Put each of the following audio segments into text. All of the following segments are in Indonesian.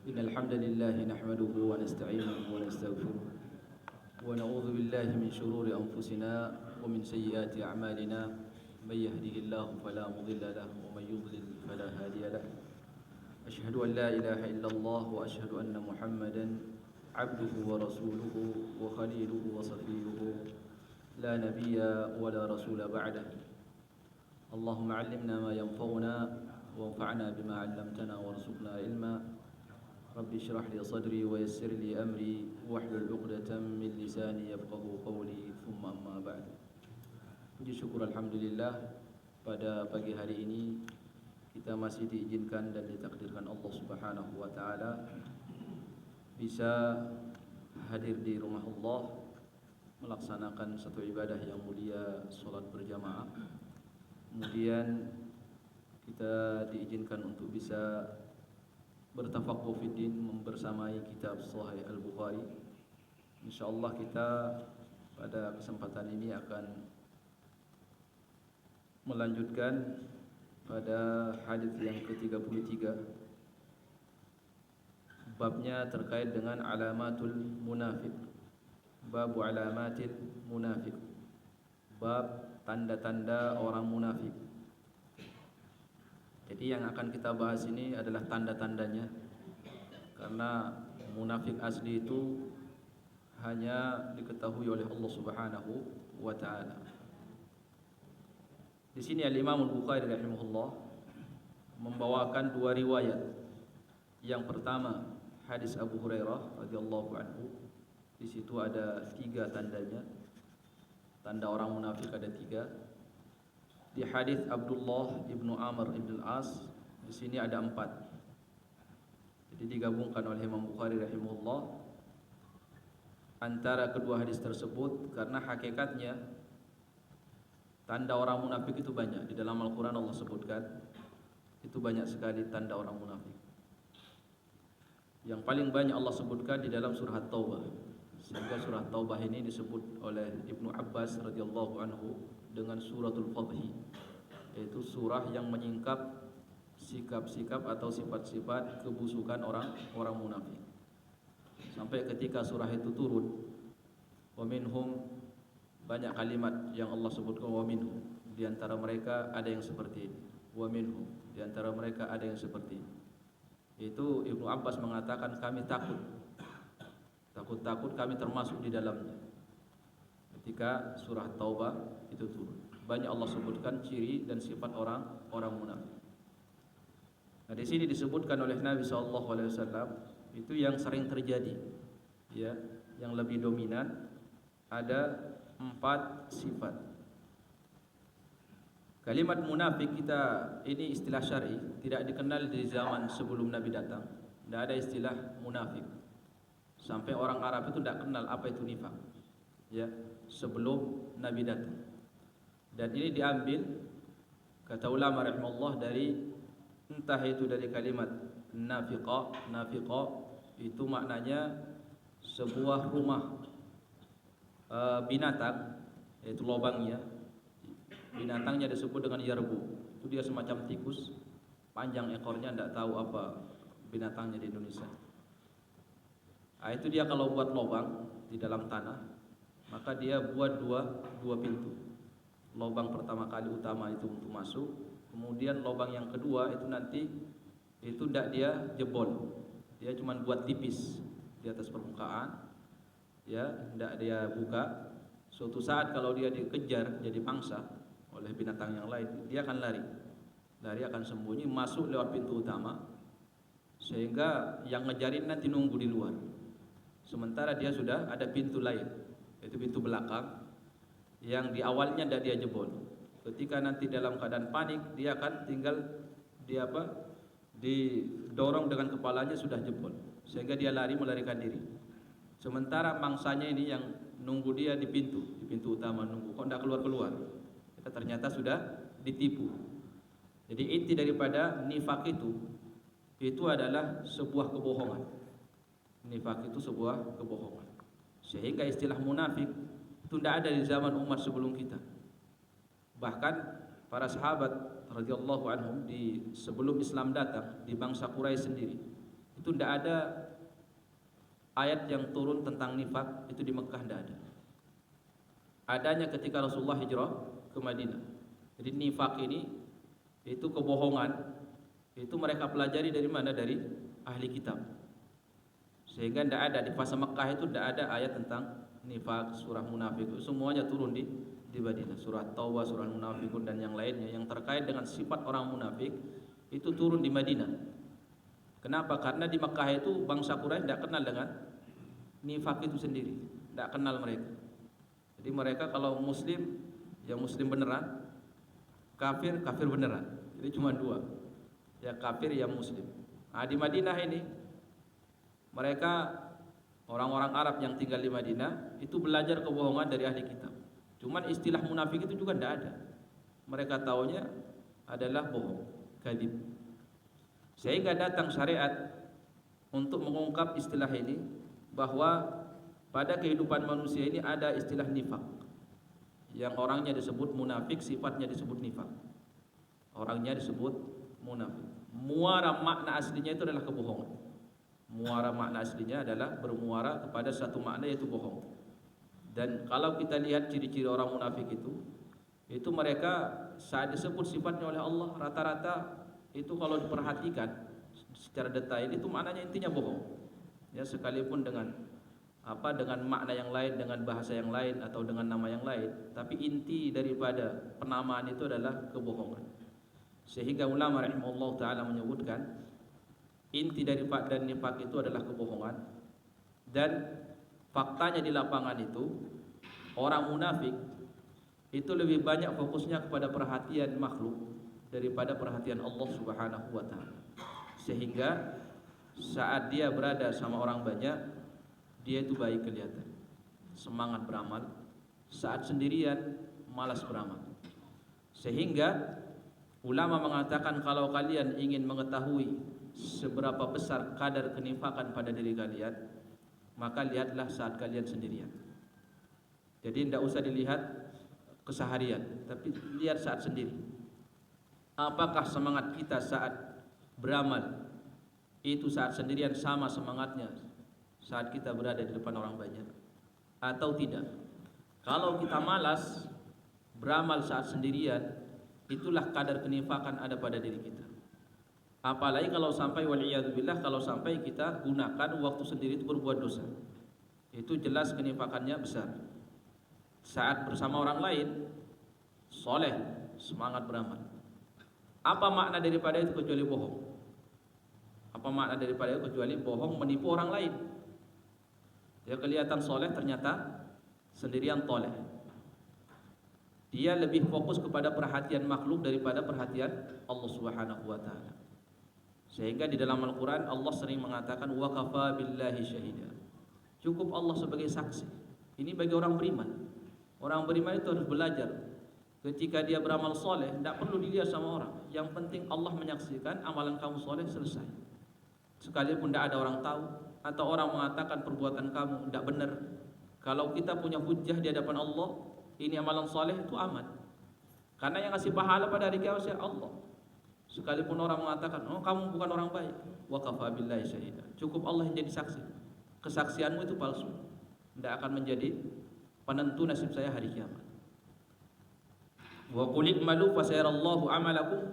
إن الحمد لله نحمده ونستعينه ونستغفره ونعوذ بالله من شرور أنفسنا ومن سيئات أعمالنا. من يهده الله فلا مضل له ومن يضلل فلا هادي له. أشهد أن لا إله إلا الله وأشهد أن محمدا عبده ورسوله وخليله وصفيه لا نبي ولا رسول بعده. اللهم علمنا ما ينفعنا وانفعنا بما علمتنا وارزقنا علما. رب اشرح لي صدري ويسر لي أمري واحلل عقدة من لساني يفقهوا قولي ثم أما بعد. Puji syukur alhamdulillah, pada pagi hari ini kita masih diizinkan dan ditakdirkan Allah Subhanahu wa taala bisa hadir di rumah Allah melaksanakan satu ibadah yang mulia, salat berjamaah. Kemudian kita diizinkan untuk bisa bertafaqquh fiddin, membersamai kitab Sahih Al-Bukhari. Insyaallah kita pada kesempatan ini akan melanjutkan pada hadis yang ke-33. Babnya terkait dengan alamatul munafiq. Babu alamatil munafiq. Bab tanda-tanda orang munafik. Jadi yang akan kita bahas ini adalah tanda-tandanya, karena munafik asli itu hanya diketahui oleh Allah Subhanahu wa taala. Di sini Al-Imam Al-Bukhari rahimahullah membawakan dua riwayat. Yang pertama hadis Abu Hurairah radhiyallahu anhu. Di situ ada 3 tandanya. Tanda orang munafik ada 3. Di hadis Abdullah ibnu Amr ibn al-As di sini ada 4. Jadi digabungkan oleh Imam Bukhari rahimahullah antara kedua hadis tersebut, karena hakikatnya tanda orang munafik itu banyak. Di dalam Al-Quran Allah sebutkan itu banyak sekali tanda orang munafik. Yang paling banyak Allah sebutkan di dalam surah Taubah, sehingga surah Taubah ini disebut oleh Ibnu Abbas radhiyallahu anhu dengan suratul Fadhi, yaitu surah yang menyingkap sikap-sikap atau sifat-sifat kebusukan orang munafik. Sampai ketika surah itu turun, wa minhum, banyak kalimat yang Allah sebutkan wa minhum, di antara mereka ada yang seperti ini. Wa minhum, di antara mereka ada yang seperti ini. Itu Ibnu Abbas mengatakan kami takut kami termasuk di dalamnya. Ketika surah Taubah itu turun, banyak Allah sebutkan ciri dan sifat orang munafik. Nah, di sini disebutkan oleh Nabi SAW itu yang sering terjadi, ya, yang lebih dominan ada 4 sifat. Kalimat munafik kita ini istilah syar'i, tidak dikenal di zaman sebelum Nabi datang. Tidak ada istilah munafik. Sampai orang Arab itu tidak kenal apa itu nifak, ya, sebelum Nabi datang. Dan ini diambil, kata ulama rahimahullah, dari entah itu dari kalimat nafiqah itu maknanya sebuah rumah binatang, yaitu lubangnya. Binatangnya disebut dengan yarbu. Itu dia semacam tikus, panjang ekornya, tidak tahu apa binatangnya di Indonesia. Nah, itu dia kalau buat lubang di dalam tanah, maka dia buat dua pintu. Lubang pertama kali utama itu untuk masuk, kemudian lubang yang kedua itu nanti itu tidak dia jebol, dia cuma buat tipis di atas permukaan, ya, tidak dia buka. Suatu saat kalau dia dikejar jadi pangsa oleh binatang yang lain, dia akan lari akan sembunyi masuk lewat pintu utama, sehingga yang ngejarin nanti nunggu di luar. Sementara dia sudah ada pintu lain, yaitu pintu belakang, yang di awalnya tidak dia jebol. Ketika nanti dalam keadaan panik, dia akan tinggal didorong dengan kepalanya sudah jebol, sehingga dia melarikan diri. Sementara mangsanya ini yang nunggu dia di pintu utama, nunggu kok tidak keluar. Kita ternyata sudah ditipu. Jadi inti daripada nifak itu adalah sebuah kebohongan. Nifak itu sebuah kebohongan. Sehingga istilah munafik itu tidak ada di zaman umat sebelum kita. Bahkan para sahabat radhiyallahu anhum sebelum Islam datang, di bangsa Quraisy sendiri Itu tidak ada ayat yang turun tentang nifak itu di Mekah, tidak ada. Adanya ketika Rasulullah hijrah ke Madinah. Jadi nifak ini itu kebohongan, itu mereka pelajari dari mana? Dari ahli kitab. Sehingga tidak ada di fase Mekah itu tidak ada ayat tentang nifak, surah munafik. Semuanya turun di Madinah. Surah Taubah, surah Munafikun dan yang lainnya yang terkait dengan sifat orang munafik itu turun di Madinah. Kenapa? Karena di Mekah itu bangsa Quraisy tidak kenal dengan nifak itu sendiri, tidak kenal mereka. Jadi mereka kalau muslim, ya muslim beneran, kafir, kafir beneran. Jadi cuma dua, ya kafir, ya muslim. Nah di Madinah ini, mereka orang-orang Arab yang tinggal di Madinah itu belajar kebohongan dari ahli kitab. Cuman istilah munafik itu juga tidak ada. Mereka taunya adalah bohong, kadhib. Sehingga datang syariat untuk mengungkap istilah ini, bahwa pada kehidupan manusia ini ada istilah nifak, yang orangnya disebut munafik, sifatnya disebut nifak. Orangnya disebut munafik. Muara makna aslinya itu adalah kebohongan. Muara makna aslinya adalah bermuara kepada satu makna, yaitu bohong. Dan kalau kita lihat ciri-ciri orang munafik itu mereka saat disebut sifatnya oleh Allah, rata-rata itu kalau diperhatikan secara detail itu maknanya intinya bohong. Ya, sekalipun dengan dengan makna yang lain, dengan bahasa yang lain atau dengan nama yang lain, tapi inti daripada penamaan itu adalah kebohongan. Sehingga ulama rahimahullah taala menyebutkan inti dari nifak itu adalah kebohongan. Dan faktanya di lapangan itu orang munafik itu lebih banyak fokusnya kepada perhatian makhluk daripada perhatian Allah Subhanahu wa taala. Sehingga saat dia berada sama orang banyak, dia itu baik kelihatan, semangat beramal. Saat sendirian, malas beramal. Sehingga ulama mengatakan kalau kalian ingin mengetahui seberapa besar kadar kenifakan pada diri kalian, maka lihatlah saat kalian sendirian. Jadi tidak usah dilihat keseharian, tapi lihat saat sendiri. Apakah semangat kita saat beramal itu saat sendirian sama semangatnya saat kita berada di depan orang banyak, atau tidak? Kalau kita malas beramal saat sendirian, itulah kadar kenifakan ada pada diri kita. Apalagi kalau sampai waliyadzubillah, kalau sampai kita gunakan waktu sendiri itu berbuat dosa, itu jelas kenifakannya besar. Saat bersama orang lain soleh, semangat beramal. Apa makna daripada itu kecuali bohong? Apa makna daripada itu kecuali bohong, menipu orang lain? Dia kelihatan soleh, ternyata sendirian toleh. Dia lebih fokus kepada perhatian makhluk daripada perhatian Allah Subhanahu wa taala. Sehingga di dalam Al-Qur'an Allah sering mengatakan wa kafa billahi syahida. Cukup Allah sebagai saksi. Ini bagi orang beriman. Orang beriman itu harus belajar. Ketika dia beramal soleh, tidak perlu dilihat sama orang. Yang penting Allah menyaksikan amalan kamu soleh, selesai. Sekalipun tidak ada orang tahu, atau orang mengatakan perbuatan kamu tidak benar, kalau kita punya hujjah di hadapan Allah, ini amalan soleh, itu aman. Karena yang ngasih pahala pada hari kiamat Allah. Sekalipun orang mengatakan, oh kamu bukan orang baik, wa kafa billahi syahida. Cukup Allah yang jadi saksi. Kesaksianmu itu palsu, tidak akan menjadi penentu nasib saya hari kiamat. Wa qul i'malu fasayarallahu amalakum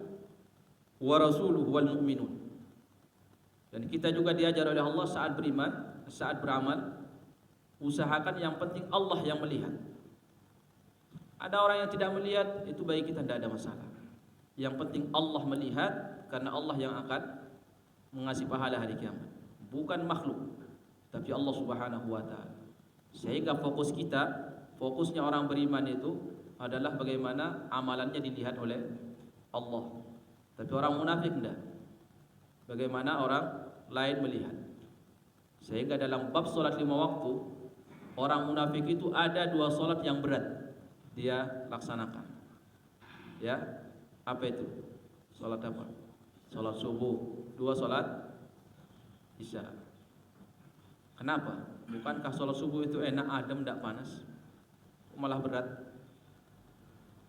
wa rasuluhu wal mu'minun. Dan kita juga diajar oleh Allah saat beriman, saat beramal, usahakan yang penting Allah yang melihat. Ada orang yang tidak melihat, itu bagi kita tidak ada masalah. Yang penting Allah melihat, karena Allah yang akan mengasih pahala hari kiamat, bukan makhluk, tapi Allah Subhanahu wa taala. Sehingga fokus kita, fokusnya orang beriman itu adalah bagaimana amalannya dilihat oleh Allah. Tapi orang munafik tidak. Bagaimana orang lain melihat. Sehingga dalam bab solat 5 waktu, orang munafik itu ada 2 solat yang berat dia laksanakan. Ya, apa itu? Solat apa? Solat subuh, 2 solat isya. Kenapa? Bukankah solat subuh itu enak, adem, tidak panas? Malah berat.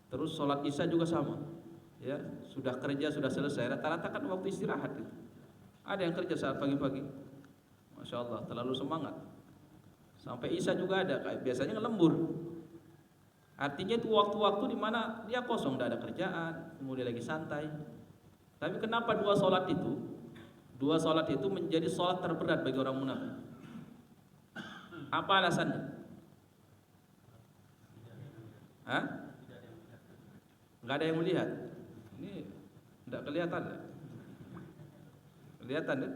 Terus solat isya juga sama. Ya, sudah kerja, sudah selesai, rata-rata kan waktu istirahat itu. Ada yang kerja saat pagi-pagi, Masya Allah, terlalu semangat. Sampai Isya juga ada, kayak biasanya ngelembur. Artinya itu waktu-waktu di mana dia kosong, tidak ada kerjaan, kemudian lagi santai. Tapi kenapa dua sholat itu menjadi sholat terberat bagi orang munafik? Apa alasannya? Hah? Nggak ada yang melihat. Ini tidak kelihatan. Kelihatan ya?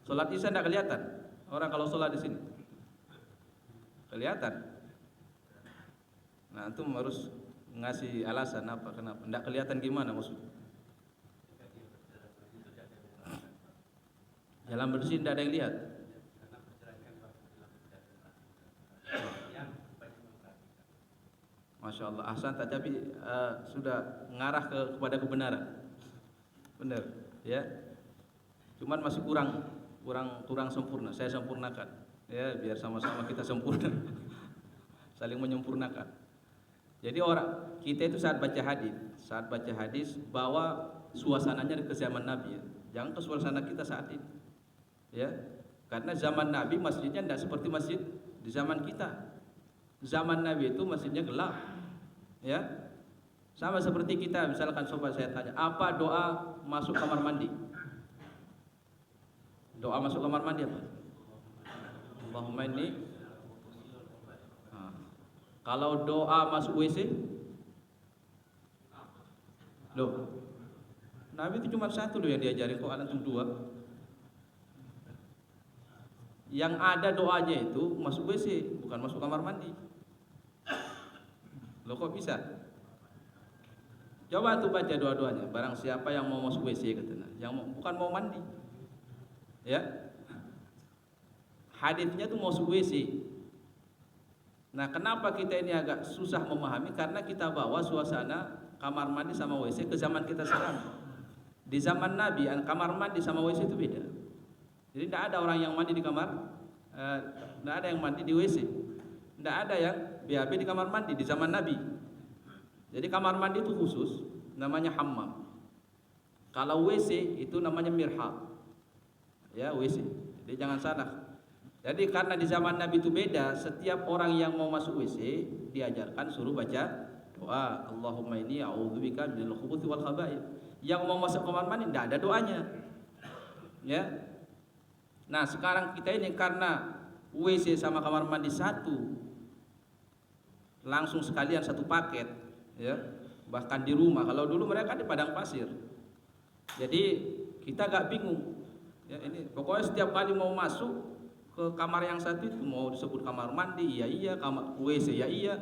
Sholat Isya tidak kelihatan. Orang kalau sholat di sini kelihatan. Nah, antum harus ngasih alasan apa, kenapa? Tidak kelihatan gimana maksudnya? Jalan bersih tidak ada yang lihat. Masya Allah, ahsan, tapi sudah mengarah kepada kebenaran. Benar, ya. Cuman masih kurang sempurna. Saya sempurnakan, ya, biar sama-sama kita sempurna, saling menyempurnakan. Jadi kita itu saat baca hadis bawa suasananya ke zaman Nabi, ya. Jangan ke suasana kita saat ini, ya. Karena zaman Nabi masjidnya tidak seperti masjid di zaman kita. Zaman Nabi itu masjidnya gelap, ya. Sama seperti kita, misalkan coba saya tanya, apa doa masuk kamar mandi? Doa masuk kamar mandi apa? Allahumma inni. Kalau doa masuk WC? Loh, Nabi itu cuma satu loh yang diajarin, kok antum dua? Yang ada doanya itu masuk WC, bukan masuk kamar mandi. Loh, kok bisa? Coba tuh baca doa-doanya. Barang siapa yang mau masuk WC katanya, bukan mau mandi, ya. Hadisnya tuh masuk WC. Nah, kenapa kita ini agak susah memahami? Karena kita bawa suasana kamar mandi sama WC ke zaman kita sekarang. Di zaman Nabi, kamar mandi sama WC itu beda. Jadi tidak ada orang yang mandi di kamar, tidak ada yang mandi di WC, tidak ada yang BAB di kamar mandi di zaman Nabi. Jadi kamar mandi itu khusus, namanya hammam. Kalau WC itu namanya mirhad, ya, WC. Jadi jangan salah. Jadi karena di zaman Nabi itu beda, setiap orang yang mau masuk WC diajarkan suruh baca doa, Allahumma inni a'udzubika minal khubuthi wal khaba'ith. Yang mau masuk kamar mandi tidak ada doanya, ya. Nah, sekarang kita ini karena WC sama kamar mandi satu, langsung sekalian satu paket, ya. Bahkan di rumah, kalau dulu mereka di padang pasir. Jadi kita agak bingung, ya, ini pokoknya setiap kali mau masuk ke kamar yang satu itu, mau disebut kamar mandi, iya, kamar WC, iya.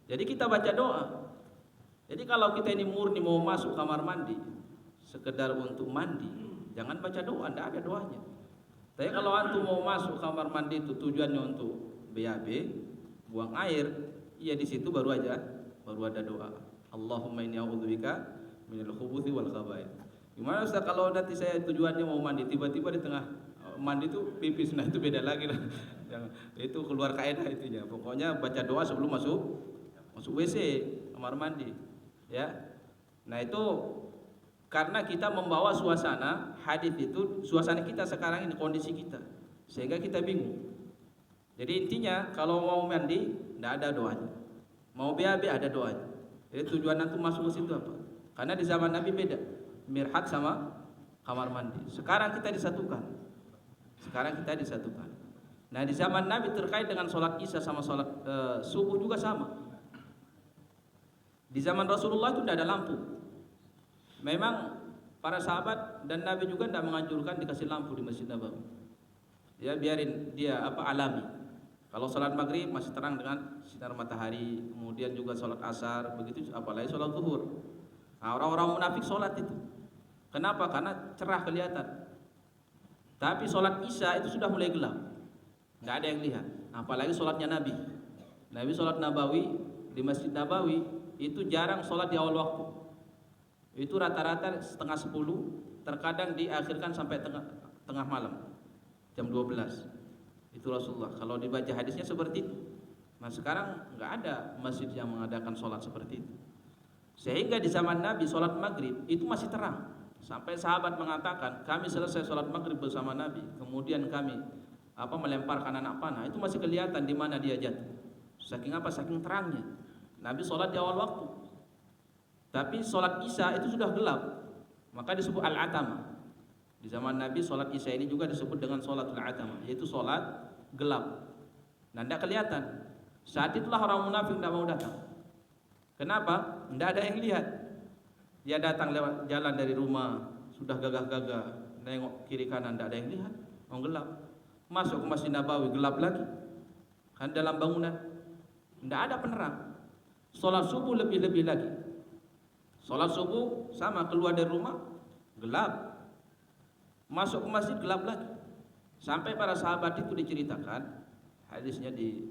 Jadi kita baca doa. Jadi kalau kita ini murni mau masuk kamar mandi sekedar untuk mandi, jangan baca doa, tidak ada doanya. Tapi kalau antum mau masuk kamar mandi itu tujuannya untuk BAB, buang air, iya, di situ baru ada doa. Allahumma inni a'udzubika minal khubuthi wal khaba'ith. Gimana Ustaz kalau nanti saya tujuannya mau mandi, tiba-tiba di tengah mandi itu pipis, nah itu beda lagi lah. Itu keluar kaidah itunya. Pokoknya baca doa sebelum masuk WC, kamar mandi, ya. Nah, itu karena kita membawa suasana hadis itu, suasana kita sekarang ini, kondisi kita, sehingga kita bingung. Jadi intinya kalau mau mandi tidak ada doanya, mau BAB ada doanya. Jadi tujuan antum masuk ke situ apa? Karena di zaman Nabi beda, mirhat sama kamar mandi. Sekarang kita disatukan. Nah, di zaman Nabi terkait dengan sholat Isya sama sholat subuh juga sama. Di zaman Rasulullah itu tidak ada lampu. Memang para sahabat dan Nabi juga tidak menganjurkan dikasih lampu di Masjid Nabawi. Ya, biarin dia alami. Kalau sholat maghrib masih terang dengan sinar matahari, kemudian juga sholat asar, begitu apalagi sholat zuhur. Nah, orang-orang munafik sholat itu. Kenapa? Karena cerah kelihatan. Tapi sholat Isya itu sudah mulai gelap, nggak ada yang lihat. Apalagi sholatnya Nabi. Nabi sholat Nabawi di Masjid Nabawi itu jarang sholat di awal waktu. Itu rata-rata setengah 10, terkadang diakhirkan sampai tengah malam, jam 12. Itu Rasulullah. Kalau dibaca hadisnya seperti itu. Nah, sekarang nggak ada masjid yang mengadakan sholat seperti itu. Sehingga di zaman Nabi sholat maghrib itu masih terang Sampai sahabat mengatakan, kami selesai sholat maghrib bersama Nabi, kemudian kami melemparkan anak panah, itu masih kelihatan di mana dia jatuh. Saking apa? Saking terangnya. Nabi sholat di awal waktu, tapi sholat Isya itu sudah gelap, maka disebut al-atama. Di zaman Nabi sholat Isya ini juga disebut dengan sholatul atama, yaitu sholat gelap. Nah, tidak kelihatan. Saat itulah orang munafik tidak mau datang. Kenapa? Tidak ada yang lihat. Dia datang lewat jalan dari rumah, sudah gagah-gagah, nengok kiri kanan, tidak ada yang lihat, gelap. Masuk ke Masjid Nabawi, gelap lagi, kan dalam bangunan, tidak ada penerang. Sholat subuh lebih-lebih lagi. Sholat subuh sama, keluar dari rumah, gelap. Masuk ke masjid, gelap lagi. Sampai para sahabat itu diceritakan, hadisnya di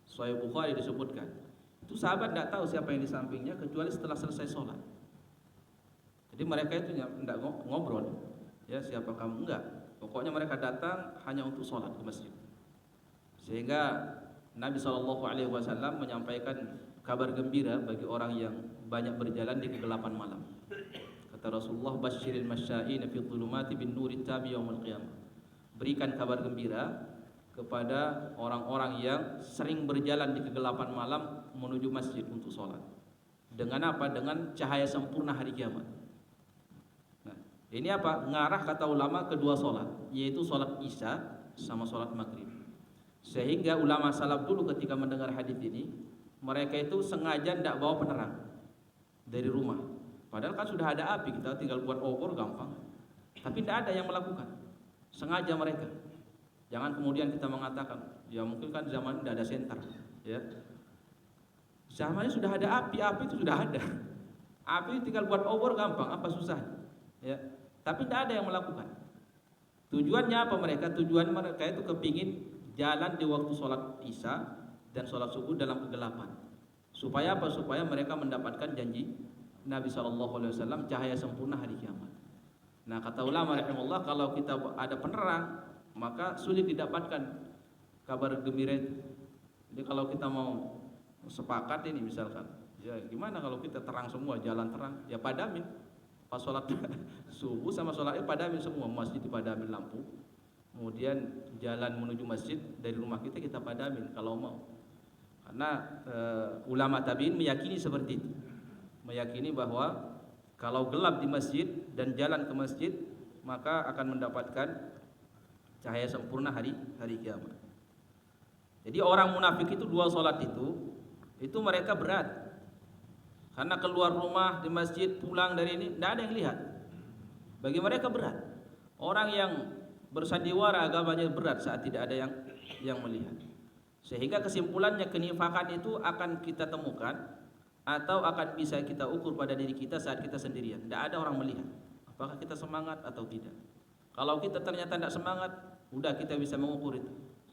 Sahih Bukhari disebutkan, itu sahabat tidak tahu siapa yang di sampingnya kecuali setelah selesai sholat. Jadi mereka itu tidak ngobrol, ya siapa kamu, enggak. Pokoknya mereka datang hanya untuk sholat ke masjid. Sehingga Nabi SAW menyampaikan kabar gembira bagi orang yang banyak berjalan di kegelapan malam. Kata Rasulullah, basyiril masya'ina fi dhulumati bin nuri tabi yaumil qiyamah. Berikan kabar gembira kepada orang-orang yang sering berjalan di kegelapan malam menuju masjid untuk sholat. Dengan apa? Dengan cahaya sempurna hari kiamat. Ini apa? Ngarah kata ulama kedua sholat, yaitu sholat Isya sama sholat maghrib. Sehingga ulama salaf dulu ketika mendengar hadis ini, mereka itu sengaja tidak bawa penerang dari rumah. Padahal kan sudah ada api, kita tinggal buat obor gampang. Tapi tidak ada yang melakukan. Sengaja mereka. Jangan kemudian kita mengatakan, ya mungkin kan zaman tidak ada senter, ya. Zamannya sudah ada api itu sudah ada. Api tinggal buat obor gampang, apa susah? Ya. Tapi tidak ada yang melakukan. Tujuannya apa mereka? Tujuan mereka itu kepingin jalan di waktu sholat Isya dan sholat subuh dalam kegelapan. Supaya apa? Supaya mereka mendapatkan janji Nabi SAW, cahaya sempurna hari kiamat. Nah, kata ulama rahimahullah, kalau kita ada penerang, maka sulit didapatkan kabar gembira itu. Jadi kalau kita mau sepakat ini misalkan, ya gimana kalau kita terang semua, jalan terang, ya padamin. Pas sholat subuh sama sholat padamin semua, masjid dipadamin lampu, kemudian jalan menuju masjid dari rumah kita padamin kalau mau. Karena ulama tabi'in meyakini seperti itu, meyakini bahwa kalau gelap di masjid dan jalan ke masjid, maka akan mendapatkan cahaya sempurna hari kiamat. Jadi orang munafik itu dua sholat itu mereka berat. Karena keluar rumah di masjid, pulang dari ini, tidak ada yang lihat. Bagi mereka berat. Orang yang bersandiwara agamanya berat saat tidak ada yang melihat. Sehingga kesimpulannya kenifakan itu akan kita temukan atau akan bisa kita ukur pada diri kita saat kita sendirian. Tidak ada orang melihat apakah kita semangat atau tidak. Kalau kita ternyata tidak semangat, udah kita bisa mengukur itu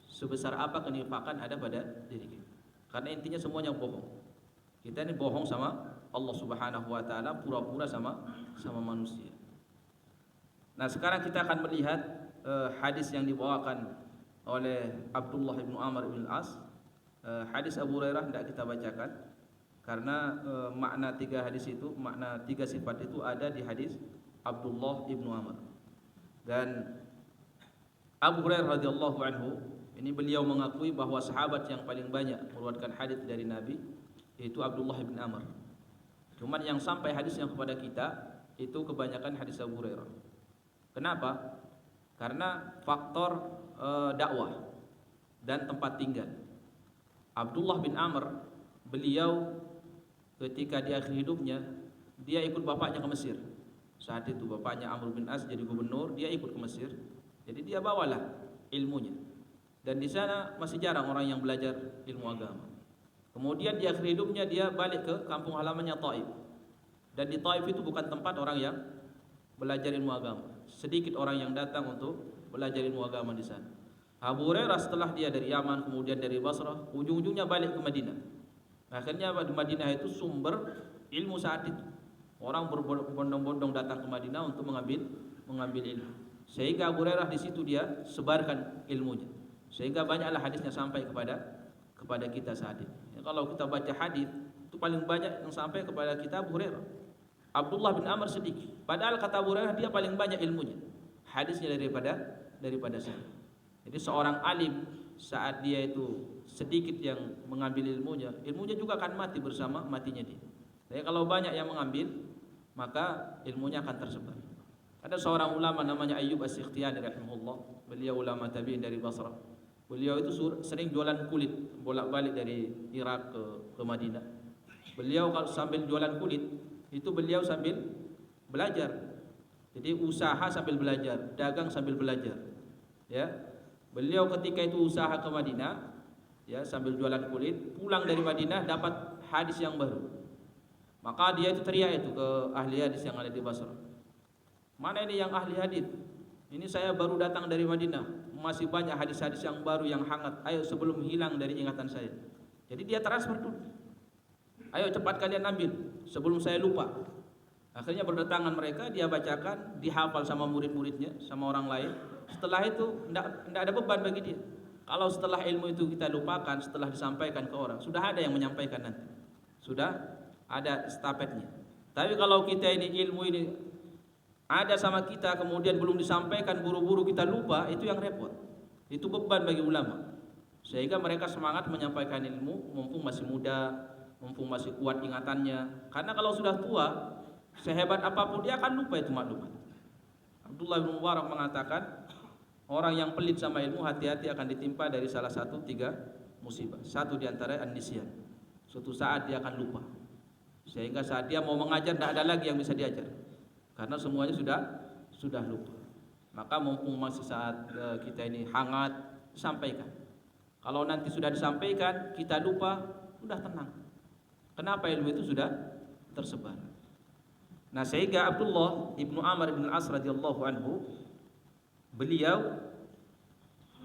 sebesar apa kenifakan ada pada diri kita. Karena intinya semuanya bohong. Kita ini bohong sama Allah Subhanahu wa taala, pura-pura sama manusia. Nah, sekarang kita akan melihat hadis yang dibawakan oleh Abdullah bin Amr bin As. Hadis Abu Hurairah tidak kita bacakan karena makna tiga hadis itu, makna tiga sifat itu ada di hadis Abdullah bin Amr. Dan Abu Hurairah radhiyallahu anhu ini beliau mengakui bahwa sahabat yang paling banyak meriwayatkan hadis dari Nabi yaitu Abdullah bin Amr. Cuman yang sampai hadisnya kepada kita itu kebanyakan hadis Abu Hurairah. Kenapa? Karena faktor dakwah dan tempat tinggal. Abdullah bin Amr, beliau ketika di akhir hidupnya dia ikut bapaknya ke Mesir. Saat itu bapaknya Amr bin As jadi gubernur, dia ikut ke Mesir. Jadi dia bawalah ilmunya. Dan di sana masih jarang orang yang belajar ilmu agama. Kemudian di akhir hidupnya dia balik ke kampung halamannya Taif. Dan di Taif itu bukan tempat orang yang belajar ilmu agama. Sedikit orang yang datang untuk belajar ilmu agama di sana. Abu Hurairah setelah dia dari Yaman, kemudian dari Basrah, ujung-ujungnya balik ke Madinah. Akhirnya di Madinah itu sumber ilmu saat itu. Orang berbondong-bondong datang ke Madinah untuk mengambil ilmu. Sehingga Abu Hurairah di situ dia sebarkan ilmunya. Sehingga banyaklah hadisnya sampai kepada kita saat ini. Kalau kita baca hadis itu paling banyak yang sampai kepada kita Abu Hurairah. Abdullah bin Amr sedikit. Padahal kata Abu Hurairah dia paling banyak ilmunya, hadisnya daripada saya. Jadi seorang alim saat dia itu sedikit yang mengambil ilmunya juga akan mati bersama matinya dia. Tapi kalau banyak yang mengambil, maka ilmunya akan tersebar. Ada seorang ulama namanya Ayyub As-Sikhtiyani rahimahullah. Beliau ulama tabi'in dari Basrah. Beliau itu sering jualan kulit, bolak-balik dari Irak ke Madinah. Beliau kalau sambil jualan kulit, itu beliau sambil belajar. Jadi usaha sambil belajar, dagang sambil belajar. Ya. Beliau ketika itu usaha ke Madinah, ya, sambil jualan kulit, pulang dari Madinah dapat hadis yang baru. Maka dia itu teriak itu ke ahli hadis yang ada di Basrah. Mana ini yang ahli hadis? Ini saya baru datang dari Madinah, masih banyak hadis-hadis yang baru yang hangat. Ayo sebelum hilang dari ingatan saya. Jadi dia transfer dulu. Ayo cepat kalian ambil sebelum saya lupa. Akhirnya berdatangan mereka, dia bacakan, dihafal sama murid-muridnya, sama orang lain. Setelah itu tidak ada beban bagi dia. Kalau setelah ilmu itu kita lupakan, setelah disampaikan ke orang, sudah ada yang menyampaikan nanti. Sudah ada stafetnya. Tapi kalau kita ini ilmu ini ada sama kita kemudian belum disampaikan, buru-buru kita lupa, itu yang repot. Itu beban bagi ulama. Sehingga mereka semangat menyampaikan ilmu mumpung masih muda, mumpung masih kuat ingatannya. Karena kalau sudah tua, sehebat apapun dia akan lupa itu maklumat. Abdullah bin Mubarak mengatakan, orang yang pelit sama ilmu hati-hati akan ditimpa dari salah satu 3 musibah. Satu diantara an-nisyan. Suatu saat dia akan lupa. Sehingga saat dia mau mengajar tidak ada lagi yang bisa diajar. Karena semuanya sudah lupa. Maka mumpung masih saat kita ini hangat, sampaikan. Kalau nanti sudah disampaikan, kita lupa, sudah tenang. Kenapa ilmu itu sudah tersebar? Nah, sehingga Abdullah ibnu Amr ibn As radhiyallahu anhu, beliau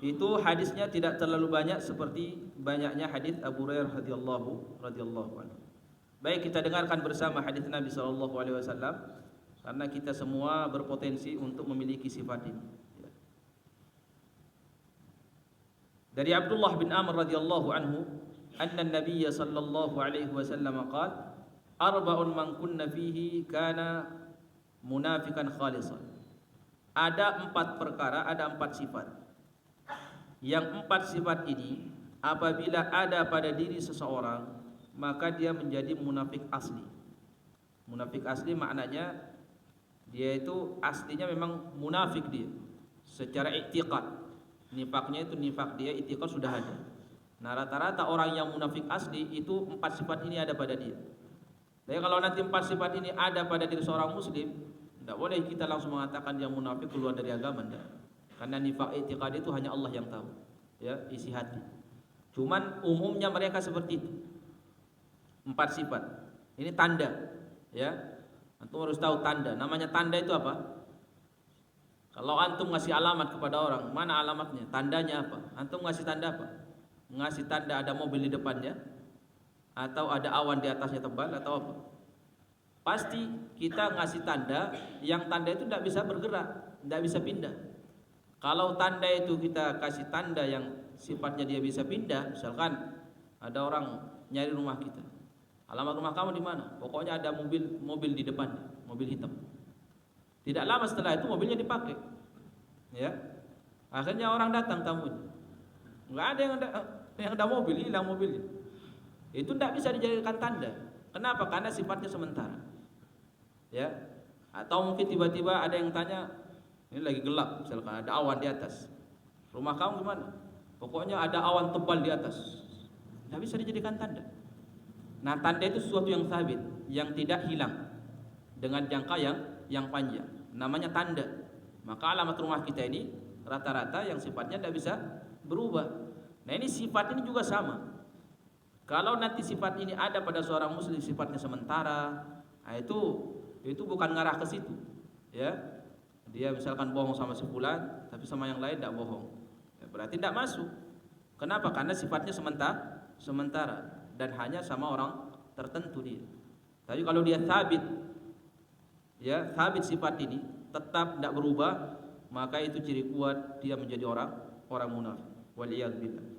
itu hadisnya tidak terlalu banyak seperti banyaknya hadis Abu Hurairah radhiyallahu anhu. Baik, kita dengarkan bersama hadis Nabi sallallahu alaihi wasallam karena kita semua berpotensi untuk memiliki sifat ini. Dari Abdullah bin Amr radhiyallahu anhu, anna an-nabiy sallallahu alaihi wasallam qala, arba'un man kunna fihi kana munafiqan khalisan. Ada 4 perkara, ada 4 sifat. Yang 4 sifat ini apabila ada pada diri seseorang, maka dia menjadi munafik asli. Munafik asli maknanya dia itu aslinya memang munafik dia. Secara i'tiqad. Nifaknya itu nifak dia, i'tiqad sudah ada. Nah, rata-rata orang yang munafik asli itu 4 sifat ini ada pada dia. Jadi kalau nanti 4 sifat ini ada pada diri seorang muslim, tidak boleh kita langsung mengatakan dia munafik keluar dari agama, tidak. Karena nifak i'tiqad itu hanya Allah yang tahu, ya, isi hati. Cuman umumnya mereka seperti itu. 4 sifat. Ini tanda, ya. Antum harus tahu tanda. Namanya tanda itu apa? Kalau antum ngasih alamat kepada orang, mana alamatnya? Tandanya apa? Antum ngasih tanda apa? Ngasih tanda ada mobil di depannya, atau ada awan di atasnya tebal, atau apa? Pasti kita ngasih tanda, yang tanda itu tidak bisa bergerak, tidak bisa pindah. Kalau tanda itu kita kasih tanda yang sifatnya dia bisa pindah, misalkan ada orang nyari rumah kita, alamat rumah kamu di mana? Pokoknya ada mobil di depan, mobil hitam. Tidak lama setelah itu mobilnya dipakai, ya. Akhirnya orang datang tamunya, nggak ada yang ada mobil, hilang mobilnya. Itu tidak bisa dijadikan tanda. Kenapa? Karena sifatnya sementara, ya. Atau mungkin tiba-tiba ada yang tanya, ini lagi gelap, misalkan ada awan di atas, rumah kamu gimana? Pokoknya ada awan tebal di atas. Tidak bisa dijadikan tanda. Nah, tanda itu sesuatu yang sabit, yang tidak hilang dengan jangka yang panjang. Namanya tanda. Maka alamat rumah kita ini rata-rata yang sifatnya tidak bisa berubah. Nah, ini sifat ini juga sama. Kalau nanti sifat ini ada pada seorang muslim, sifatnya sementara, nah itu bukan ngarah ke situ, ya. Dia misalkan bohong sama si fulan, tapi sama yang lain tidak bohong, ya, berarti tidak masuk. Kenapa? Karena sifatnya sementara dan hanya sama orang tertentu dia. Tapi kalau dia sabit, ya, sabit sifat ini tetap tidak berubah, maka itu ciri kuat dia menjadi orang munafik. Waliyadzubillah.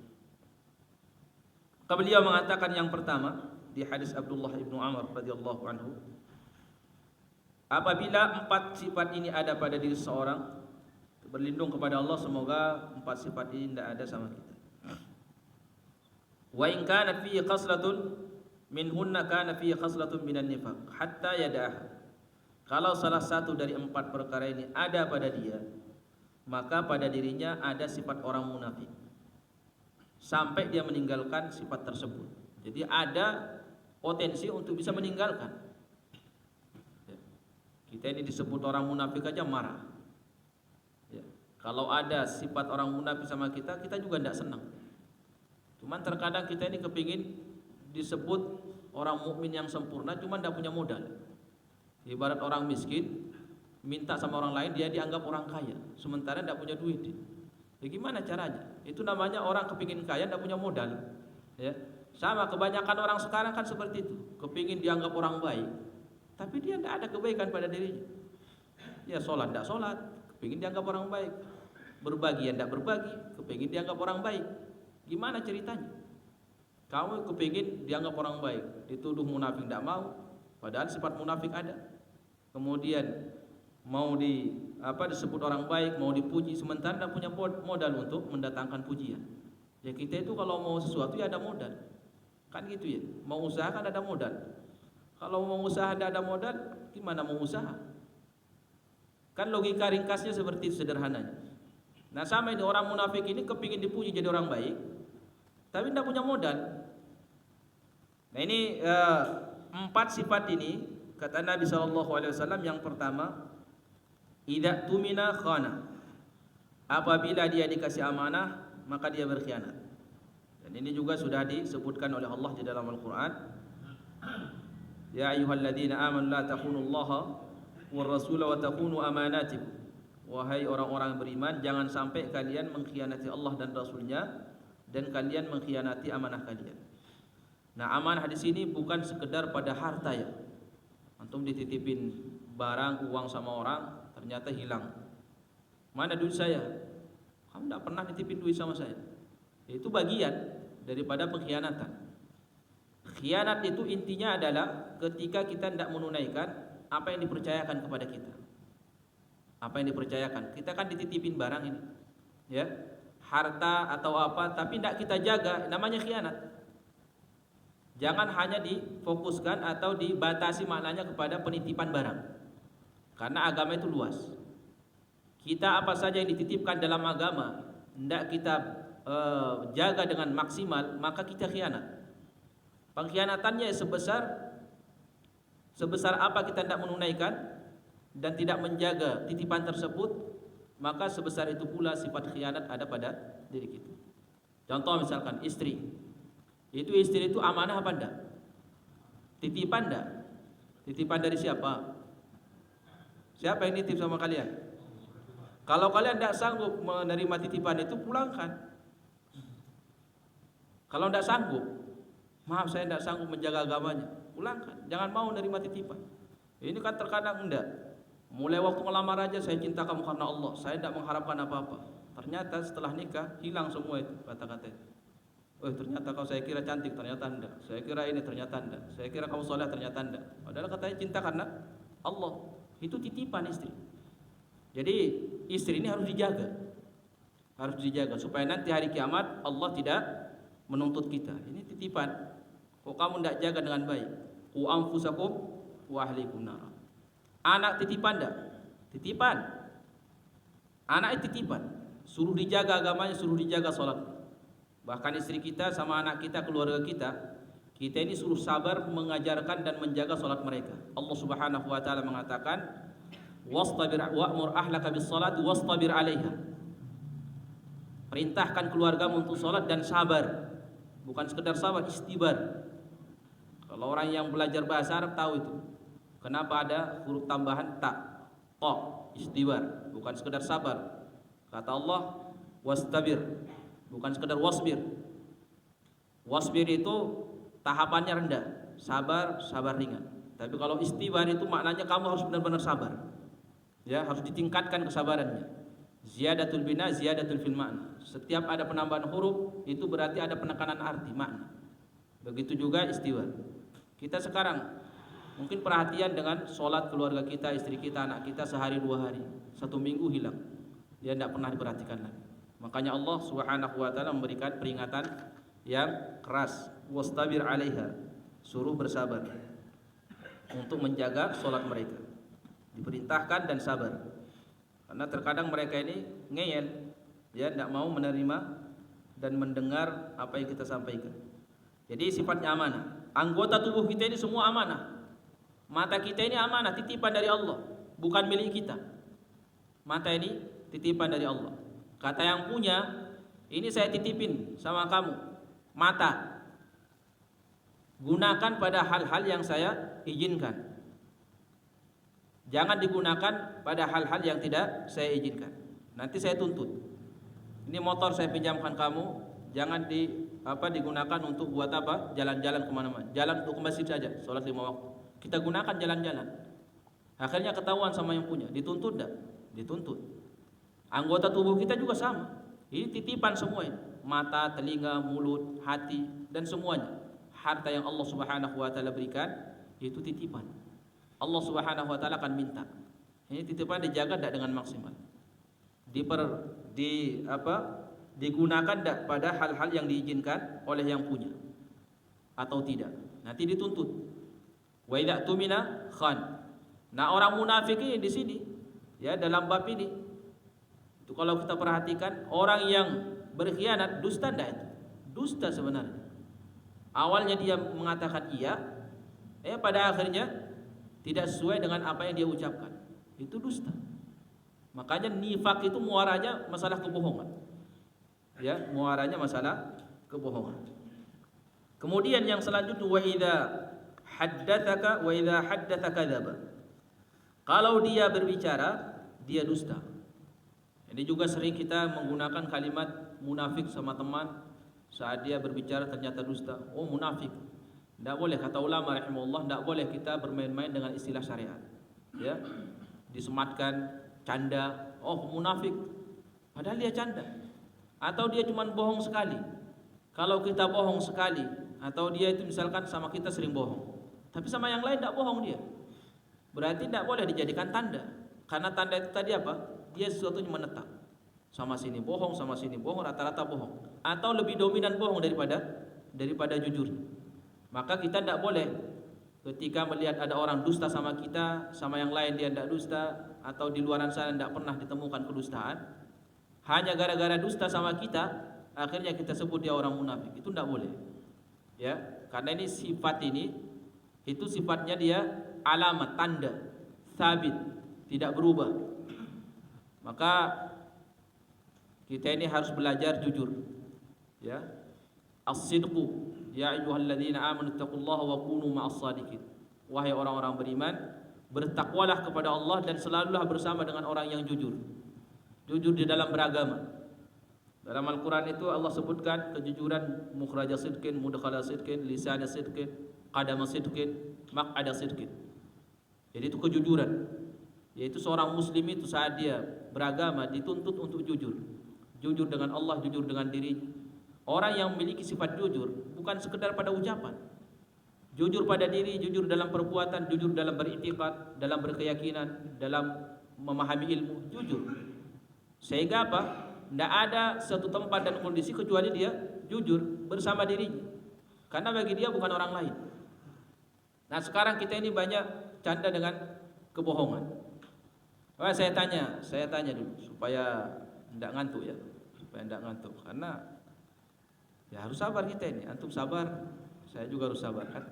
Beliau mengatakan yang pertama di hadis Abdullah ibnu Amr radhiyallahu anhu, Apabila 4 sifat ini ada pada diri seseorang, berlindung kepada Allah semoga 4 sifat ini tidak ada sama kita. Wa in kana fihi khaslatun minhunna kana fihi khaslatun minan nifaq hatta yada'ah. Kalau salah satu dari 4 perkara ini ada pada dia, maka pada dirinya ada sifat orang munafik sampai dia meninggalkan sifat tersebut. Jadi ada potensi untuk bisa meninggalkan. Kita ini disebut orang munafik aja marah. Ya. Kalau ada sifat orang munafik sama kita, kita juga tidak senang. Cuman terkadang kita ini kepingin disebut orang mukmin yang sempurna, cuman tidak punya modal. Ibarat orang miskin minta sama orang lain, dia dianggap orang kaya, sementara tidak punya duit. Ya gimana caranya? Itu namanya orang kepingin kaya tidak punya modal. Ya. Sama kebanyakan orang sekarang kan seperti itu, kepingin dianggap orang baik, tapi dia tidak ada kebaikan pada dirinya. Ya sholat tidak sholat, kepingin dianggap orang baik. Berbagi tidak berbagi, kepingin dianggap orang baik. Gimana ceritanya? Kamu kepingin dianggap orang baik, dituduh munafik tidak mau, padahal sifat munafik ada. Kemudian mau disebut orang baik, mau dipuji, sementara tidak punya modal untuk mendatangkan pujian. Ya kita itu kalau mau sesuatu ya ada modal, kan gitu ya. Mau usaha kan ada modal. Kalau mau usaha tidak ada modal, gimana mau usaha? Kan logika ringkasnya seperti itu sederhananya. Nah sama ini orang munafik ini kepingin dipuji jadi orang baik, tapi tidak punya modal. Nah ini 4 sifat ini kata Nabi SAW. Yang pertama, idza tumina khana. Apabila dia dikasih amanah, maka dia berkhianat. Dan ini juga sudah disebutkan oleh Allah di dalam Al-Quran. Ya ayyuhalladzina amanu la takhunullaha war rasula wa takhunu amanatikum. Wahai orang-orang beriman, jangan sampai kalian mengkhianati Allah dan Rasulnya, dan kalian mengkhianati amanah kalian. Nah amanah di sini bukan sekedar pada harta ya. Antum dititipin barang, uang sama orang, ternyata hilang. Mana duit saya? Kamu tidak pernah nitipin duit sama saya. Itu bagian daripada pengkhianatan. Khianat itu intinya adalah ketika kita tidak menunaikan apa yang dipercayakan kepada kita. Apa yang dipercayakan? Kita kan dititipin barang ini, ya, harta atau apa, tapi tidak kita jaga, namanya khianat. Jangan hanya difokuskan atau dibatasi maknanya kepada penitipan barang, karena agama itu luas. Kita apa saja yang dititipkan dalam agama tidak kita jaga dengan maksimal, maka kita khianat. Pengkhianatannya sebesar apa kita tidak menunaikan dan tidak menjaga titipan tersebut, maka sebesar itu pula sifat khianat ada pada diri kita. Contoh misalkan istri. Istri itu amanah apa enggak? Titipan enggak? Titipan dari siapa? Siapa yang nitip sama kalian? Kalau kalian tidak sanggup menerima titipan itu, pulangkan. Kalau tidak sanggup, maaf saya tidak sanggup menjaga agamanya, pulangkan. Jangan mau menerima titipan. Ini kan terkadang enggak. Mulai waktu melamar aja saya cinta kamu karena Allah, saya tidak mengharapkan apa-apa. Ternyata setelah nikah hilang semua itu kata-kata. Oh ternyata kau, saya kira cantik, ternyata enggak. Saya kira ini, ternyata enggak. Saya kira kamu soleh, ternyata enggak. Padahal katanya cinta karena Allah. Itu titipan istri. Jadi istri ini harus dijaga supaya nanti hari kiamat Allah tidak menuntut kita. Ini titipan. Kok kamu tidak jaga dengan baik? Qu anfusakum wa ahlikum nar. Anak titipan enggak? Titipan. Anak itu titipan. Suruh dijaga agamanya, suruh dijaga salat. Bahkan istri kita sama anak kita, keluarga kita ini suruh sabar mengajarkan dan menjaga salat mereka. Allah Subhanahu wa taala mengatakan, "Wastabir wa'mur ahlaka bis-shalati wastabir 'alaiha." Perintahkan keluargamu untuk salat dan sabar. Bukan sekedar sabar, istibar. Kalau orang yang belajar bahasa Arab tahu itu. Kenapa ada huruf tambahan ta, istibar, bukan sekedar sabar. Kata Allah, "Wastabir." Bukan sekedar wasbir. Wasbir itu tahapannya rendah, sabar ringan. Tapi kalau istibar itu maknanya kamu harus benar-benar sabar. Ya, harus ditingkatkan kesabarannya. Ziyadatul bina, ziyadatul fil makna. Setiap ada penambahan huruf itu berarti ada penekanan arti, makna. Begitu juga istibar. Kita sekarang Mungkin perhatian dengan sholat keluarga kita, istri kita, anak kita sehari 2 hari, 1 minggu hilang, dia tidak pernah diperhatikan lagi. Makanya Allah Subhanahu wa taala memberikan peringatan yang keras, wastabir 'alaiha, suruh bersabar untuk menjaga sholat mereka. Diperintahkan dan sabar. Karena terkadang mereka ini ngeyel, ya, tidak mau menerima dan mendengar apa yang kita sampaikan. Jadi sifatnya amanah. Anggota tubuh kita ini semua amanah. Mata kita ini amanah, titipan dari Allah, bukan milik kita. Mata ini titipan dari Allah. Kata yang punya, ini saya titipin sama kamu. Mata, gunakan pada hal-hal yang saya izinkan. Jangan digunakan pada hal-hal yang tidak saya izinkan. Nanti saya tuntut. Ini motor saya pinjamkan kamu, jangan digunakan untuk buat apa? Jalan-jalan kemana-mana. Jalan untuk ke masjid saja, sholat 5 waktu. Kita gunakan jalan-jalan. Akhirnya ketahuan sama yang punya. Dituntut enggak? Dituntut. Anggota tubuh kita juga sama. Ini titipan semua ini. Mata, telinga, mulut, hati, dan semuanya. Harta yang Allah Subhanahu wa taala berikan itu titipan. Allah Subhanahu wa taala akan minta. Ini titipan dijaga tidak dengan maksimal. Digunakan tidak pada hal-hal yang diizinkan oleh yang punya atau tidak. Nanti dituntut. Wa idza tumina khan. Nah, orang munafik ini di sini, ya, dalam bab ini. Itu kalau kita perhatikan, orang yang berkhianat dusta enggak itu? Dusta sebenarnya. Awalnya dia mengatakan iya, pada akhirnya tidak sesuai dengan apa yang dia ucapkan. Itu dusta. Makanya nifak itu muaranya masalah kebohongan. Ya, muaranya masalah kebohongan. Kemudian yang selanjutnya, wa idza haddatsa kadzaba. Kalau dia berbicara, dia dusta. Ini juga sering kita menggunakan kalimat munafik sama teman saat dia berbicara ternyata dusta. Oh, munafik. Tidak boleh, kata ulama rahimahullah, tidak boleh kita bermain-main dengan istilah syariat. Ya, disematkan, canda, oh munafik, padahal dia canda. Atau dia cuma bohong sekali. Kalau kita bohong sekali, atau dia itu misalkan sama kita sering bohong, tapi sama yang lain tidak bohong dia, berarti tidak boleh dijadikan tanda. Karena tanda itu tadi apa? Dia sesuatu yang menetap. Sama sini bohong, rata-rata bohong. Atau lebih dominan bohong daripada jujur. Maka kita tidak boleh ketika melihat ada orang dusta sama kita, sama yang lain dia tidak dusta, atau di luaran sana tidak pernah ditemukan kedustaan, hanya gara-gara dusta sama kita, akhirnya kita sebut dia orang munafik. Itu tidak boleh. Ya, karena ini sifat ini, itu sifatnya dia alamat, tanda, sabit, tidak berubah. Maka kita ini harus belajar jujur. Ya, as-sidqu. Ya ayyuhalladzina amanu taqullaha wa kunu ma'as shadiqin. Wahai orang-orang beriman, bertakwalah kepada Allah dan selalulah bersama dengan orang yang jujur. Jujur di dalam beragama. Dalam Al-Quran itu Allah sebutkan kejujuran, mukhraja sidqin, mudkhala sidqin, lisana sidqin, qadama sidqin, maq'ada sidqin. Jadi itu kejujuran. Yaitu seorang muslim itu saat dia beragama dituntut untuk jujur. Jujur dengan Allah, jujur dengan dirinya. Orang yang memiliki sifat jujur bukan sekedar pada ucapan. Jujur pada diri, jujur dalam perbuatan, jujur dalam beriktikad, dalam berkeyakinan, dalam memahami ilmu, jujur. Sehingga apa? Tidak ada satu tempat dan kondisi kecuali dia jujur bersama dirinya. Karena bagi dia bukan orang lain. Nah, sekarang kita ini banyak canda dengan kebohongan. Wah, saya tanya dulu supaya tidak ngantuk ya, karena ya harus sabar kita ini. Antum sabar, saya juga harus sabar kan.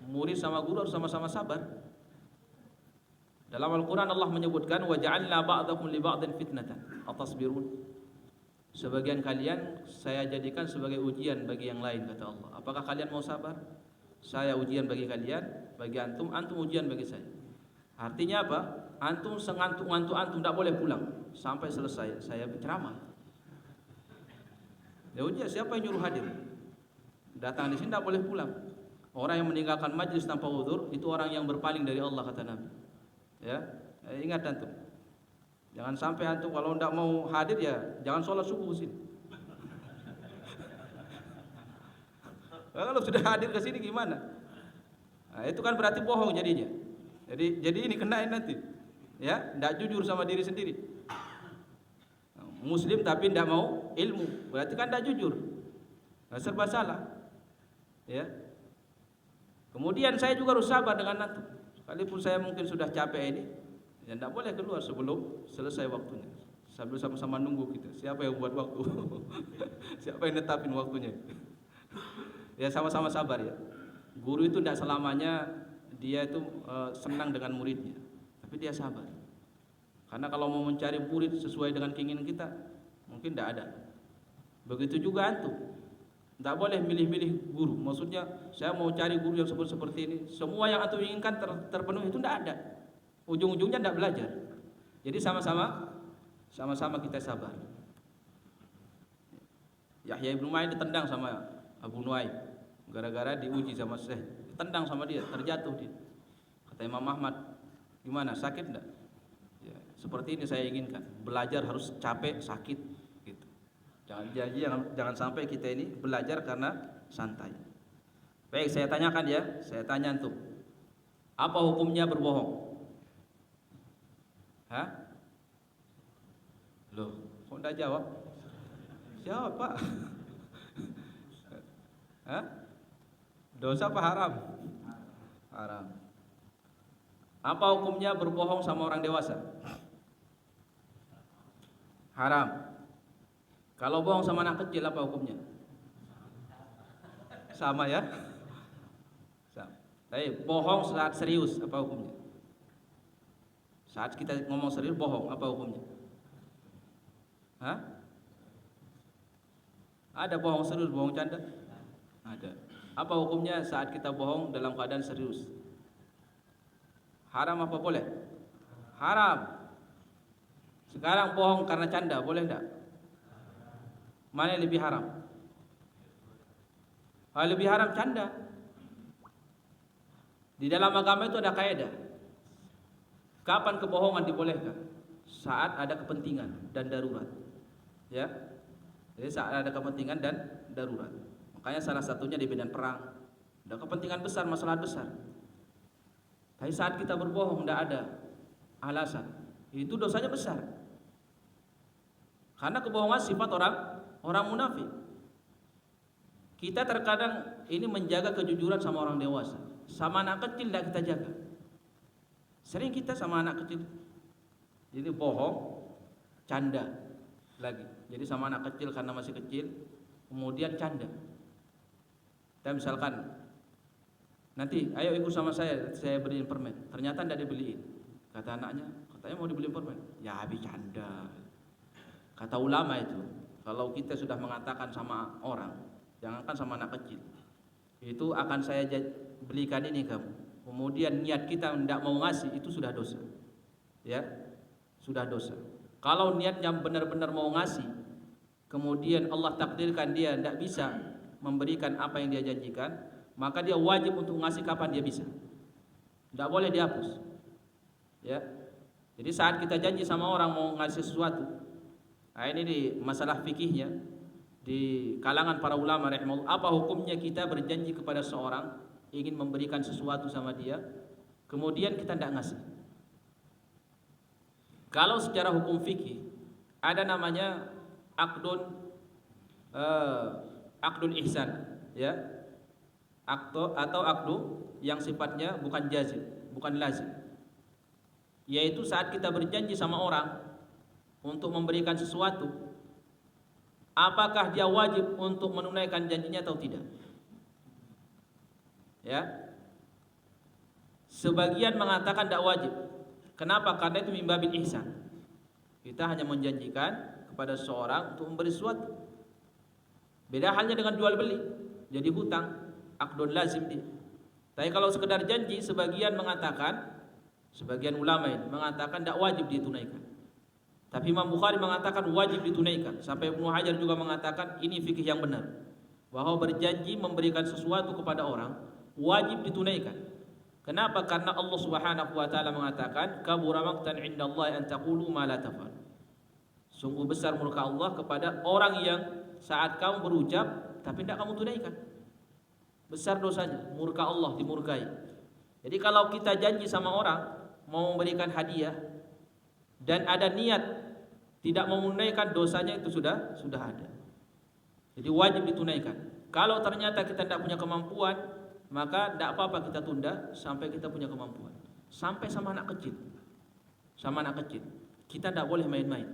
Murid sama guru harus sama-sama sabar. Dalam Al-Quran Allah menyebutkan wa ja'alna ba'dakum li ba'din fitnatan atasbirun. Sebagian kalian saya jadikan sebagai ujian bagi yang lain, kata Allah. Apakah kalian mau sabar? Saya ujian bagi kalian, bagi antum ujian bagi saya. Artinya apa? Antum sengantuk-ngantuk antum tidak boleh pulang sampai selesai saya berceramah. Ya ujian, siapa yang nyuruh hadir? Datang di sini tidak boleh pulang. Orang yang meninggalkan majlis tanpa uzur itu orang yang berpaling dari Allah, kata Nabi. Ya, ingat antum. Jangan sampai antum kalau tidak mau hadir ya jangan sholat subuh sini. Kalau sudah hadir ke sini gimana? Nah, itu kan berarti bohong jadinya. Jadi ini kenain nanti. Ya, tidak jujur sama diri sendiri. Muslim tapi tidak mau ilmu, berarti kan tidak jujur. Nah, serba salah. Ya. Kemudian saya juga harus sabar dengan antum. Sekalipun saya mungkin sudah capek ini, ya tidak boleh keluar sebelum selesai waktunya. Sambil sama-sama nunggu kita. Siapa yang buat waktu? Siapa yang netapin waktunya? Ya sama-sama sabar ya. Guru itu tidak selamanya dia itu senang dengan muridnya, tapi dia sabar. Karena kalau mau mencari murid sesuai dengan keinginan kita, mungkin tidak ada. Begitu juga antum. Tidak boleh milih-milih guru. Maksudnya saya mau cari guru yang seperti ini. Semua yang antum inginkan terpenuhi, itu tidak ada. Ujung-ujungnya tidak belajar. Jadi sama-sama kita sabar. Yahya ibn Ma'in ditendang sama Abu Nuaim gara-gara diuji sama Syekh. Ditendang sama dia, terjatuh dia. Kata Imam Ahmad, gimana, sakit tidak? Ya, seperti ini saya inginkan. Belajar harus capek, sakit gitu. Jangan sampai kita ini belajar karena santai. Baik, saya tanyakan ya, saya tanya antum. Apa hukumnya berbohong? Hah? Loh, kok enggak jawab? Jawab, Pak. Hah? Dosa apa haram? Haram. Apa hukumnya berbohong sama orang dewasa? Haram. Kalau bohong sama anak kecil apa hukumnya? Sama ya? Sama. Tapi bohong saat serius apa hukumnya? Saat kita ngomong serius bohong apa hukumnya? Hah? Ada bohong serius, bohong canda? Ada. Apa hukumnya saat kita bohong dalam keadaan serius? Haram apa boleh? Haram. Sekarang bohong karena canda, boleh enggak? Mana yang lebih haram? Lebih haram canda. Di dalam agama itu ada kaidah. Kapan kebohongan dibolehkan? Saat ada kepentingan dan darurat. Ya. Jadi saat ada kepentingan dan darurat. Makanya salah satunya di medan perang. Ada kepentingan besar, masalah besar. Tapi saat kita berbohong tidak ada alasan, itu dosanya besar. Karena kebohongan sifat orang munafik. Kita terkadang ini menjaga kejujuran sama orang dewasa, sama anak kecil tidak kita jaga. Sering kita sama anak kecil, jadi bohong, canda lagi. Jadi sama anak kecil karena masih kecil, kemudian canda. Dan misalkan, nanti ayo ikut sama saya beliin permen. Ternyata tidak dibeliin. Kata anaknya, katanya mau dibeliin permen. Ya habis canda. Kata ulama itu, kalau kita sudah mengatakan sama orang, jangankan sama anak kecil, itu akan saya belikan ini kamu. Kemudian niat kita tidak mau ngasih, itu sudah dosa. Ya, sudah dosa. Kalau niatnya benar-benar mau ngasih, kemudian Allah takdirkan dia tidak bisa memberikan apa yang dia janjikan, maka dia wajib untuk ngasih kapan dia bisa. Tidak boleh dihapus. Ya. Jadi saat kita janji sama orang mau ngasih sesuatu, nah ini di masalah fikihnya di kalangan para ulama rahimahullah, apa hukumnya kita berjanji kepada seorang ingin memberikan sesuatu sama dia, kemudian kita tidak ngasih? Kalau secara hukum fikih ada namanya akdun ihsan, ya, atau akdu yang sifatnya bukan jazim, bukan lazim, yaitu saat kita berjanji sama orang untuk memberikan sesuatu, apakah dia wajib untuk menunaikan janjinya atau tidak? Ya, sebagian mengatakan tidak wajib. Kenapa? Karena itu mimbabil ihsan. Kita hanya menjanjikan kepada seorang untuk memberi sesuatu. Beda halnya dengan jual beli, jadi hutang, akdun lazim dia. Tapi kalau sekedar janji, sebagian ulama ini mengatakan tidak wajib ditunaikan. Tapi Imam Bukhari mengatakan wajib ditunaikan. Sampai Ibnu Hajar juga mengatakan ini fikih yang benar, bahwa berjanji memberikan sesuatu kepada orang wajib ditunaikan. Kenapa? Karena Allah Subhanahu wa taala mengatakan kabura maqtan 'indallahi an taqulu ma la taf'al. Sungguh besar murka Allah kepada orang yang saat kamu berucap tapi tidak kamu tunaikan. Besar dosanya, murka Allah, dimurkai. Jadi kalau kita janji sama orang mau memberikan hadiah dan ada niat tidak menunaikan, dosanya itu sudah ada. Jadi wajib ditunaikan. Kalau ternyata kita tidak punya kemampuan, maka tidak apa-apa kita tunda sampai kita punya kemampuan. Sampai sama anak kecil. Sama anak kecil. Kita tidak boleh main-main.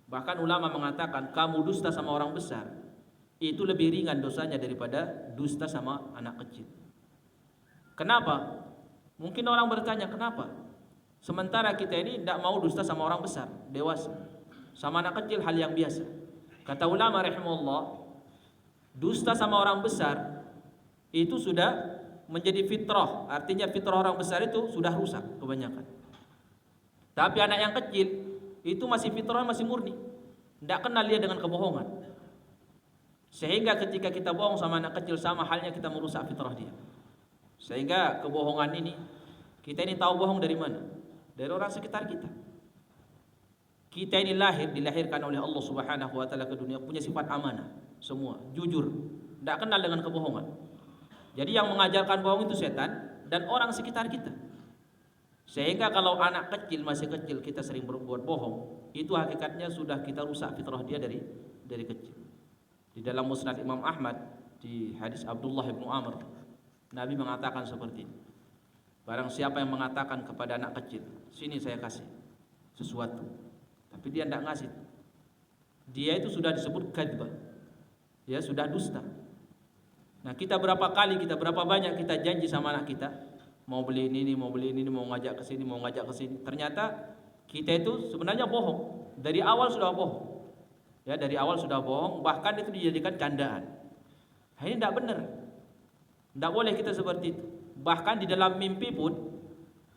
Bahkan ulama mengatakan kamu dusta sama orang besar, itu lebih ringan dosanya daripada dusta sama anak kecil. Kenapa? Mungkin orang bertanya, kenapa? Sementara kita ini tidak mau dusta sama orang besar, dewasa. Sama anak kecil hal yang biasa. Kata ulama rahimahullah, dusta sama orang besar itu sudah menjadi fitrah. Artinya fitrah orang besar itu sudah rusak kebanyakan. Tapi anak yang kecil itu masih fitrah, masih murni, tidak kenal dia dengan kebohongan. Sehingga ketika kita bohong sama anak kecil, sama halnya kita merusak fitrah dia. Sehingga kebohongan ini, kita ini tahu bohong dari mana? Dari orang sekitar kita. Kita ini dilahirkan oleh Allah Subhanahu wa taala ke dunia punya sifat amanah, semua jujur, tidak kenal dengan kebohongan. Jadi yang mengajarkan bohong itu setan dan orang sekitar kita. Sehingga kalau anak kecil masih kecil kita sering berbuat bohong, itu hakikatnya sudah kita rusak fitrah dia dari kecil. Di dalam Musnad Imam Ahmad di hadis Abdullah bin Amr, Nabi mengatakan seperti ini. Barang siapa yang mengatakan kepada anak kecil, sini saya kasih sesuatu, tapi dia tidak ngasih, dia itu sudah disebut kadzbah, ya sudah dusta. Nah kita berapa banyak kita janji sama anak kita, mau beli ini, mau ngajak ke sini, ternyata kita itu sebenarnya bohong. Dari awal sudah bohong. Ya, dari awal sudah bohong, bahkan itu dijadikan candaan. Ini tidak benar. Tidak boleh kita seperti itu. Bahkan di dalam mimpi pun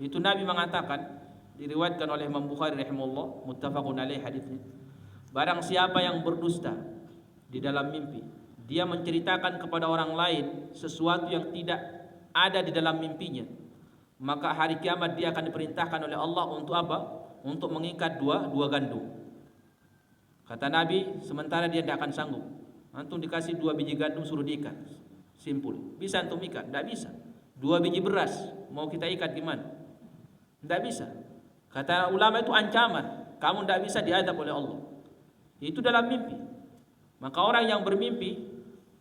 itu Nabi mengatakan, diriwayatkan oleh Imam Bukhari rahimahullah, muttafaqun alaih hadisnya. Barang siapa yang berdusta di dalam mimpi, dia menceritakan kepada orang lain sesuatu yang tidak ada di dalam mimpinya, maka hari kiamat dia akan diperintahkan oleh Allah untuk apa? Untuk mengikat dua gandum. Kata Nabi, sementara dia tidak akan sanggup. Antum dikasih 2 biji gandum suruh diikat, simpul. Bisa antum ikat? Tidak bisa. 2 biji beras mau kita ikat gimana? Tidak bisa. Kata ulama itu ancaman, kamu tidak bisa diadab oleh Allah. Itu dalam mimpi. Maka orang yang bermimpi,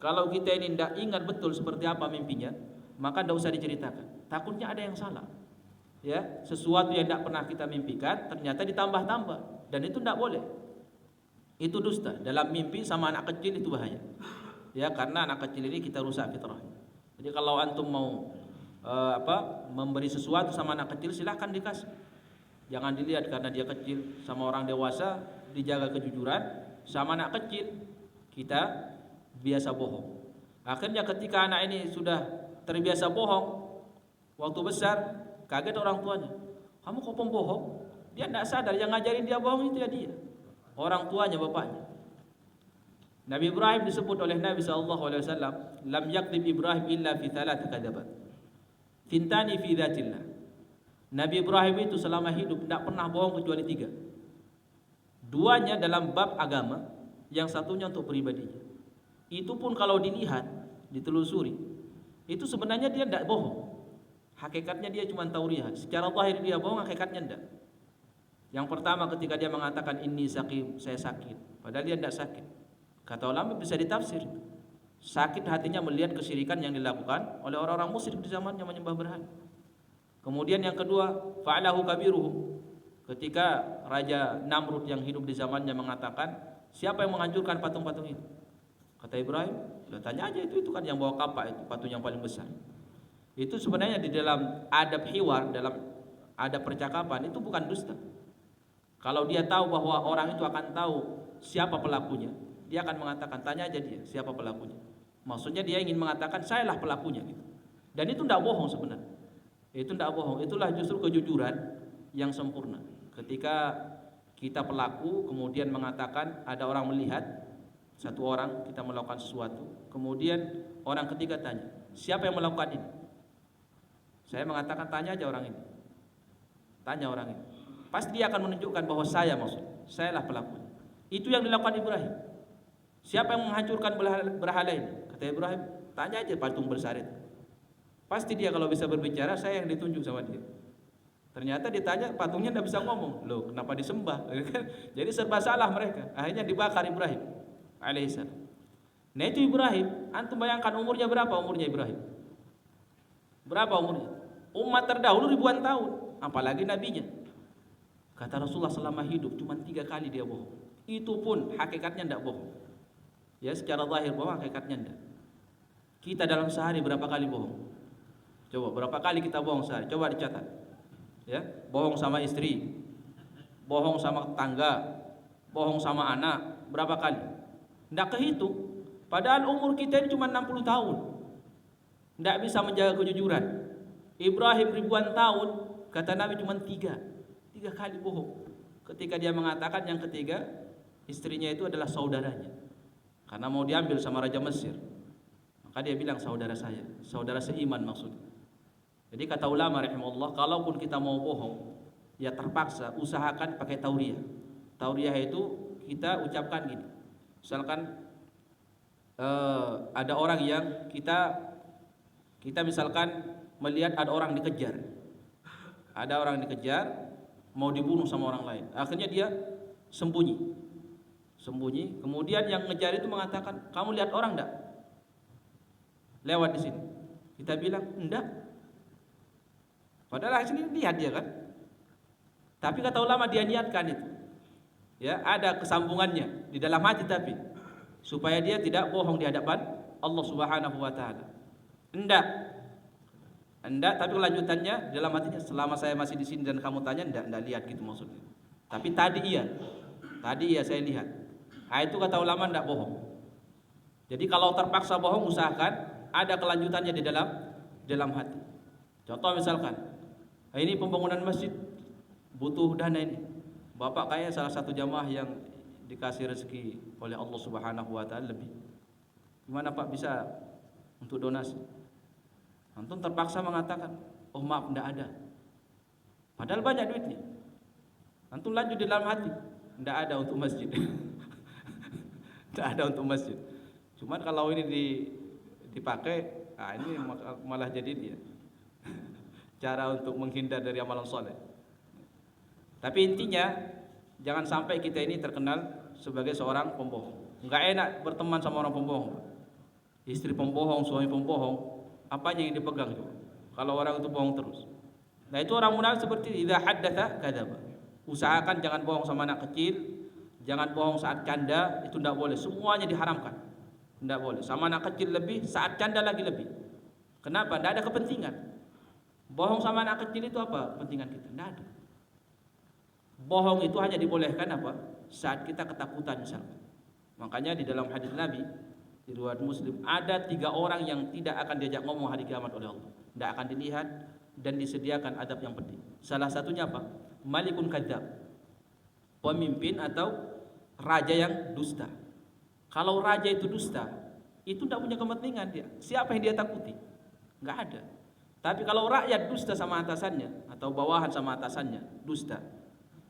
kalau kita ini tidak ingat betul seperti apa mimpinya, maka tidak usah diceritakan. Takutnya ada yang salah. Ya, sesuatu yang tidak pernah kita mimpikan ternyata ditambah-tambah, dan itu tidak boleh. Itu dusta. Dalam mimpi sama anak kecil itu bahaya. Ya, karena anak kecil ini kita rusak fitrahnya. Jadi kalau antum mau memberi sesuatu sama anak kecil, silahkan dikasih. Jangan dilihat karena dia kecil. Sama orang dewasa dijaga kejujuran, sama anak kecil kita biasa bohong. Akhirnya ketika anak ini sudah terbiasa bohong, waktu besar kaget orang tuanya, kamu kok pembohong? Dia tidak sadar yang ngajarin dia bohong itu ya dia, orang tuanya, bapaknya. Nabi Ibrahim disebut oleh Nabi SAW, lam yakdzib Ibrahim illa fi 3 kadzabat. Thintani fi dzatillah. Nabi Ibrahim itu selama hidup tidak pernah bohong kecuali 3. 2-nya dalam bab agama, yang satunya untuk pribadinya. Itu pun kalau dilihat, ditelusuri, itu sebenarnya dia tidak bohong. Hakikatnya dia cuma tauriah. Secara zahir dia bohong, hakikatnya tidak. Yang pertama ketika dia mengatakan inni saqim, saya sakit, padahal dia tidak sakit. Kata ulama bisa ditafsir, sakit hatinya melihat kesyirikan yang dilakukan oleh orang-orang musyrik di zamannya menyembah berhala. Kemudian yang kedua, fa'alahu kabiruhum, ketika Raja Namrud yang hidup di zamannya mengatakan, siapa yang menghancurkan patung-patung itu? Kata Ibrahim, ya tanya aja itu kan yang bawa kapak itu, patung yang paling besar. Itu sebenarnya di dalam adab hiwar, dalam adab percakapan, itu bukan dusta. Kalau dia tahu bahwa orang itu akan tahu siapa pelakunya, dia akan mengatakan, tanya aja dia siapa pelakunya. Maksudnya dia ingin mengatakan sayalah pelakunya gitu. Dan itu tidak bohong sebenarnya. Itu tidak bohong, itulah justru kejujuran yang sempurna. Ketika kita pelaku kemudian mengatakan ada orang melihat, satu orang kita melakukan sesuatu, kemudian orang ketiga tanya, siapa yang melakukan ini? Saya mengatakan tanya aja orang ini. Tanya orang ini. Pasti dia akan menunjukkan bahwa saya sayalah pelakunya. Itu yang dilakukan Ibrahim. Siapa yang menghancurkan berhala ini? Kata Ibrahim, tanya aja patung besar itu. Pasti dia kalau bisa berbicara, saya yang ditunjuk sama dia. Ternyata ditanya, patungnya tidak bisa ngomong. Loh, kenapa disembah? Jadi serba salah mereka. Akhirnya dibakar Ibrahim alaihissalam. Nah itu Ibrahim, antum bayangkan umurnya berapa umurnya Ibrahim? Berapa umurnya? Umat terdahulu ribuan tahun, apalagi nabinya. Kata Rasulullah selama hidup cuma 3 kali dia bohong. Itu pun hakikatnya tidak bohong. Ya secara zahir bohong, hakikatnya tidak. Kita dalam sehari berapa kali bohong? Coba berapa kali kita bohong sehari? Coba dicatat. Ya, bohong sama istri, bohong sama tetangga, bohong sama anak, berapa kali? Tidak kehitung. Padahal umur kita ini cuma 60 tahun. Tidak bisa menjaga kejujuran. Ibrahim ribuan tahun, kata Nabi cuma 3 kali bohong. Ketika dia mengatakan yang ketiga, istrinya itu adalah saudaranya. Karena mau diambil sama Raja Mesir. Maka dia bilang saudara saya, saudara seiman maksudnya. Jadi kata ulama rahimahullah, kalaupun kita mau bohong, ya terpaksa usahakan pakai tauriyah. Tauriyah itu kita ucapkan gini. Misalkan ada orang yang kita misalkan melihat ada orang dikejar. Ada orang dikejar, mau dibunuh sama orang lain. Akhirnya dia sembunyi. Kemudian yang ngejar itu mengatakan, kamu lihat orang enggak? Lewat di sini. Kita bilang enggak. Padahal sini lihat dia kan. Tapi kata ulama dia niatkan itu. Ya, ada kesambungannya di dalam hati tapi supaya dia tidak bohong di hadapan Allah Subhanahu wa taala. Enggak, tapi lanjutannya dalam hatinya, selama saya masih di sini dan kamu tanya enggak lihat gitu maksudnya. Tapi tadi iya saya lihat. Nah, itu kata ulama enggak bohong. Jadi kalau terpaksa bohong usahakan ada kelanjutannya di dalam hati. Contoh misalkan, ini pembangunan masjid butuh dana ini. Bapak kayak salah satu jamaah yang dikasih rezeki oleh Allah Subhanahu wa taala lebih. Gimana Pak bisa untuk donasi? Antum terpaksa mengatakan, "Oh maaf enggak ada." Padahal banyak duitnya. Antum lanjut di dalam hati, enggak ada untuk masjid. Enggak ada untuk masjid. Cuman kalau ini dipakai, nah ini malah jadi dia cara untuk menghindar dari amalan soleh. Tapi intinya jangan sampai kita ini terkenal sebagai seorang pembohong. Enggak enak berteman sama orang pembohong. Istri pembohong, suami pembohong, apanya yang dipegang juga? Kalau orang itu bohong terus. Nah itu orang munafik seperti idza haddatsa kadzaba. Usahakan jangan bohong sama anak kecil, jangan bohong saat canda, itu tidak boleh. Semuanya diharamkan. Tidak boleh. Sama anak kecil lebih, saat canda lagi lebih. Kenapa? Tidak ada kepentingan. Bohong sama anak kecil itu apa kepentingan kita? Tidak ada. Bohong itu hanya dibolehkan apa? Saat kita ketakutan misalkan. Makanya di dalam hadis Nabi di riwayat Muslim ada 3 orang yang tidak akan diajak ngomong hari kiamat oleh Allah. Tidak akan dilihat dan disediakan adab yang pedih. Salah satunya apa? Malikun kadzab. Pemimpin atau raja yang dusta. Kalau raja itu dusta, itu tidak punya kepentingan dia. Siapa yang dia takuti? Enggak ada. Tapi kalau rakyat dusta sama atasannya atau bawahan sama atasannya dusta,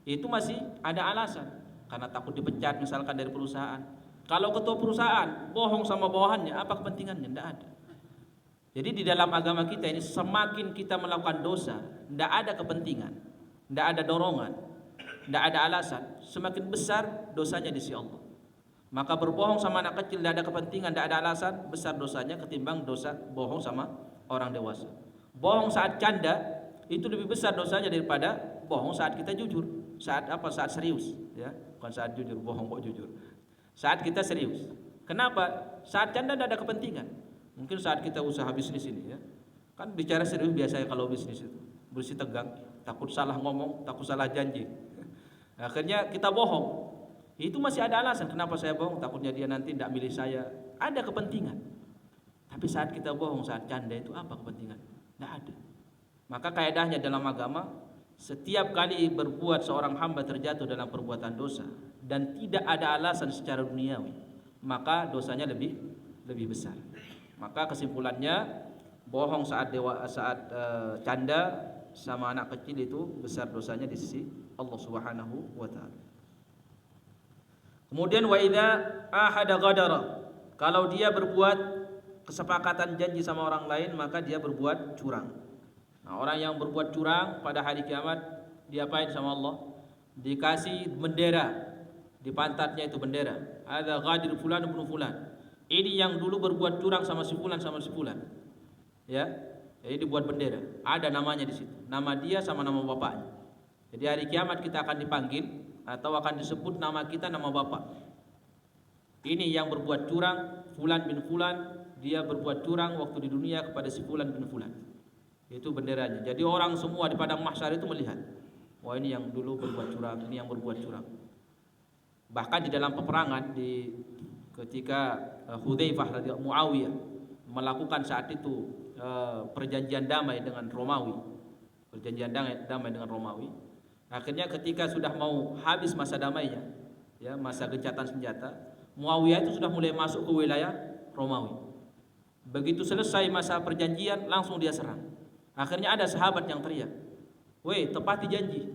itu masih ada alasan karena takut dipecat misalkan dari perusahaan. Kalau ketua perusahaan bohong sama bawahannya, apa kepentingannya? Tidak ada. Jadi di dalam agama kita ini semakin kita melakukan dosa, tidak ada kepentingan, tidak ada dorongan, tidak ada alasan, semakin besar dosanya di sisi Allah. Maka berbohong sama anak kecil tidak ada kepentingan, tidak ada alasan, besar dosanya ketimbang dosa bohong sama orang dewasa. Bohong saat canda itu lebih besar dosanya daripada bohong saat kita jujur. Saat serius, ya, bukan saat jujur, bohong kok jujur. Saat kita serius. Kenapa? Saat canda tidak ada kepentingan. Mungkin saat kita usaha bisnis ini, ya, kan bicara serius biasanya kalau bisnis itu bersih tegang, takut salah ngomong, takut salah janji. Akhirnya kita bohong. Itu masih ada alasan kenapa saya bohong, takutnya dia nanti tidak milih saya. Ada kepentingan. Tapi saat kita bohong saat canda itu apa kepentingan? Tidak ada. Maka kaidahnya dalam agama, setiap kali berbuat seorang hamba terjatuh dalam perbuatan dosa dan tidak ada alasan secara duniawi, maka dosanya lebih besar. Maka kesimpulannya, bohong saat canda sama anak kecil itu besar dosanya di sisi Allah Subhanahu wa taala. Kemudian wa idza ahada ghadara, kalau dia berbuat kesepakatan janji sama orang lain, maka dia berbuat curang. Nah, orang yang berbuat curang pada hari kiamat diapain sama Allah? Dikasih bendera di pantatnya, itu bendera. Ada ghadir fulan ibn fulan. Ini yang dulu berbuat curang sama si fulan sama si fulan. Ya. Jadi dibuat bendera. Ada namanya di situ. Nama dia sama nama bapaknya. Jadi hari kiamat kita akan dipanggil atau akan disebut nama kita, nama bapak. Ini yang berbuat curang, fulan bin fulan, dia berbuat curang waktu di dunia kepada si fulan bin fulan. Itu benderanya. Jadi orang semua di padang mahsyar itu melihat, wah ini yang dulu berbuat curang, ini yang berbuat curang. Bahkan di dalam peperangan ketika Hudzaifah radhiyallahu Muawiyah melakukan saat itu perjanjian damai dengan Romawi. Perjanjian damai dengan Romawi. Akhirnya ketika sudah mau habis masa damainya, ya, masa gencatan senjata, Muawiyah itu sudah mulai masuk ke wilayah Romawi. Begitu selesai masa perjanjian, langsung dia serang. Akhirnya ada sahabat yang teriak, "Woi, tepati janji.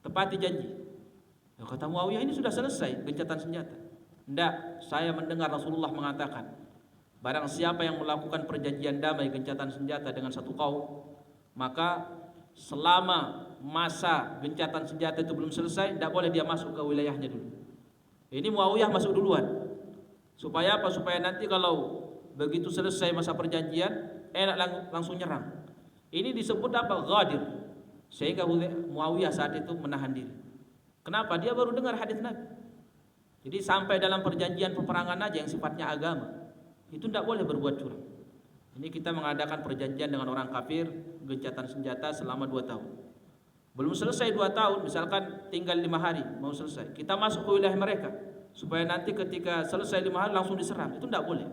Tepati janji." Ya, kata Muawiyah, ini sudah selesai gencatan senjata. Tidak, saya mendengar Rasulullah mengatakan, barang siapa yang melakukan perjanjian damai gencatan senjata dengan satu kaum, maka selama masa gencatan senjata itu belum selesai, tidak boleh dia masuk ke wilayahnya dulu. Ini Muawiyah masuk duluan. Supaya apa? Supaya nanti kalau begitu selesai masa perjanjian, enak langsung nyerang. Ini disebut apa? Ghadir. Sehingga Muawiyah saat itu menahan diri. Kenapa? Dia baru dengar hadis Nabi. Jadi sampai dalam perjanjian peperangan aja yang sifatnya agama, itu tidak boleh berbuat curang. Ini kita mengadakan perjanjian dengan orang kafir, gencatan senjata selama 2 tahun. Belum selesai 2 tahun, misalkan tinggal 5 hari mau selesai, kita masuk ke wilayah mereka, supaya nanti ketika selesai 5 hari langsung diserang. Itu tidak boleh.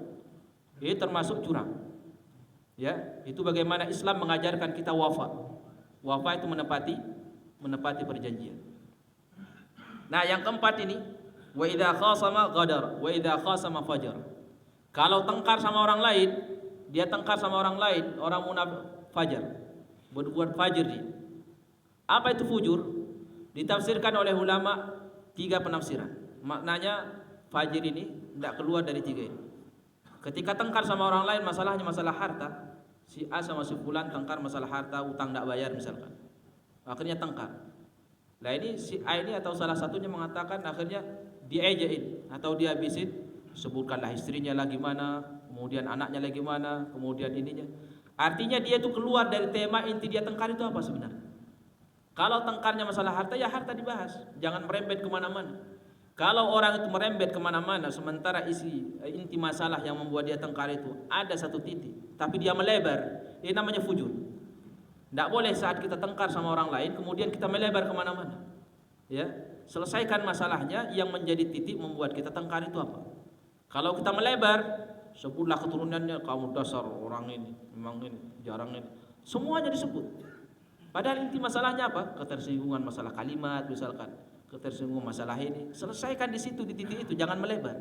Ini termasuk curang. Ya, itu bagaimana Islam mengajarkan kita wafa. Wafa itu menepati perjanjian. Nah, yang keempat ini, wa idza khasama ghadar, wa idza khasama fajar. Kalau tengkar sama orang lain, dia tengkar sama orang lain, orang munafik, fajar. Berbuat fajir dia. Apa itu fujur? Ditafsirkan oleh ulama 3 penafsiran. Maknanya fajir ini tidak keluar dari 3 ini. Ketika tengkar sama orang lain, masalahnya masalah harta, si A sama si fulan tengkar masalah harta, utang tidak bayar misalkan. Akhirnya tengkar. Nah ini si A ini atau salah satunya mengatakan, akhirnya diejain atau dihabisin, sebutkanlah istrinya lagi mana, kemudian anaknya lagi mana, kemudian ininya. Artinya dia itu keluar dari tema inti dia tengkar itu apa sebenarnya. Kalau tengkarnya masalah harta, ya harta dibahas, jangan merembet kemana-mana. Kalau orang itu merembet kemana-mana, sementara inti masalah yang membuat dia tengkar itu ada satu titik, tapi dia melebar, ini namanya fujur. Tidak boleh saat kita tengkar sama orang lain kemudian kita melebar kemana-mana. Ya, selesaikan masalahnya, yang menjadi titik membuat kita tengkar itu apa. Kalau kita melebar, sebutlah keturunannya, kamu dasar orang ini, memang ini, jarang ini, semuanya disebut. Padahal inti masalahnya apa? Ketersinggungan masalah kalimat misalkan, ketersinggungan masalah ini. Selesaikan di situ, di titik itu, jangan melebar.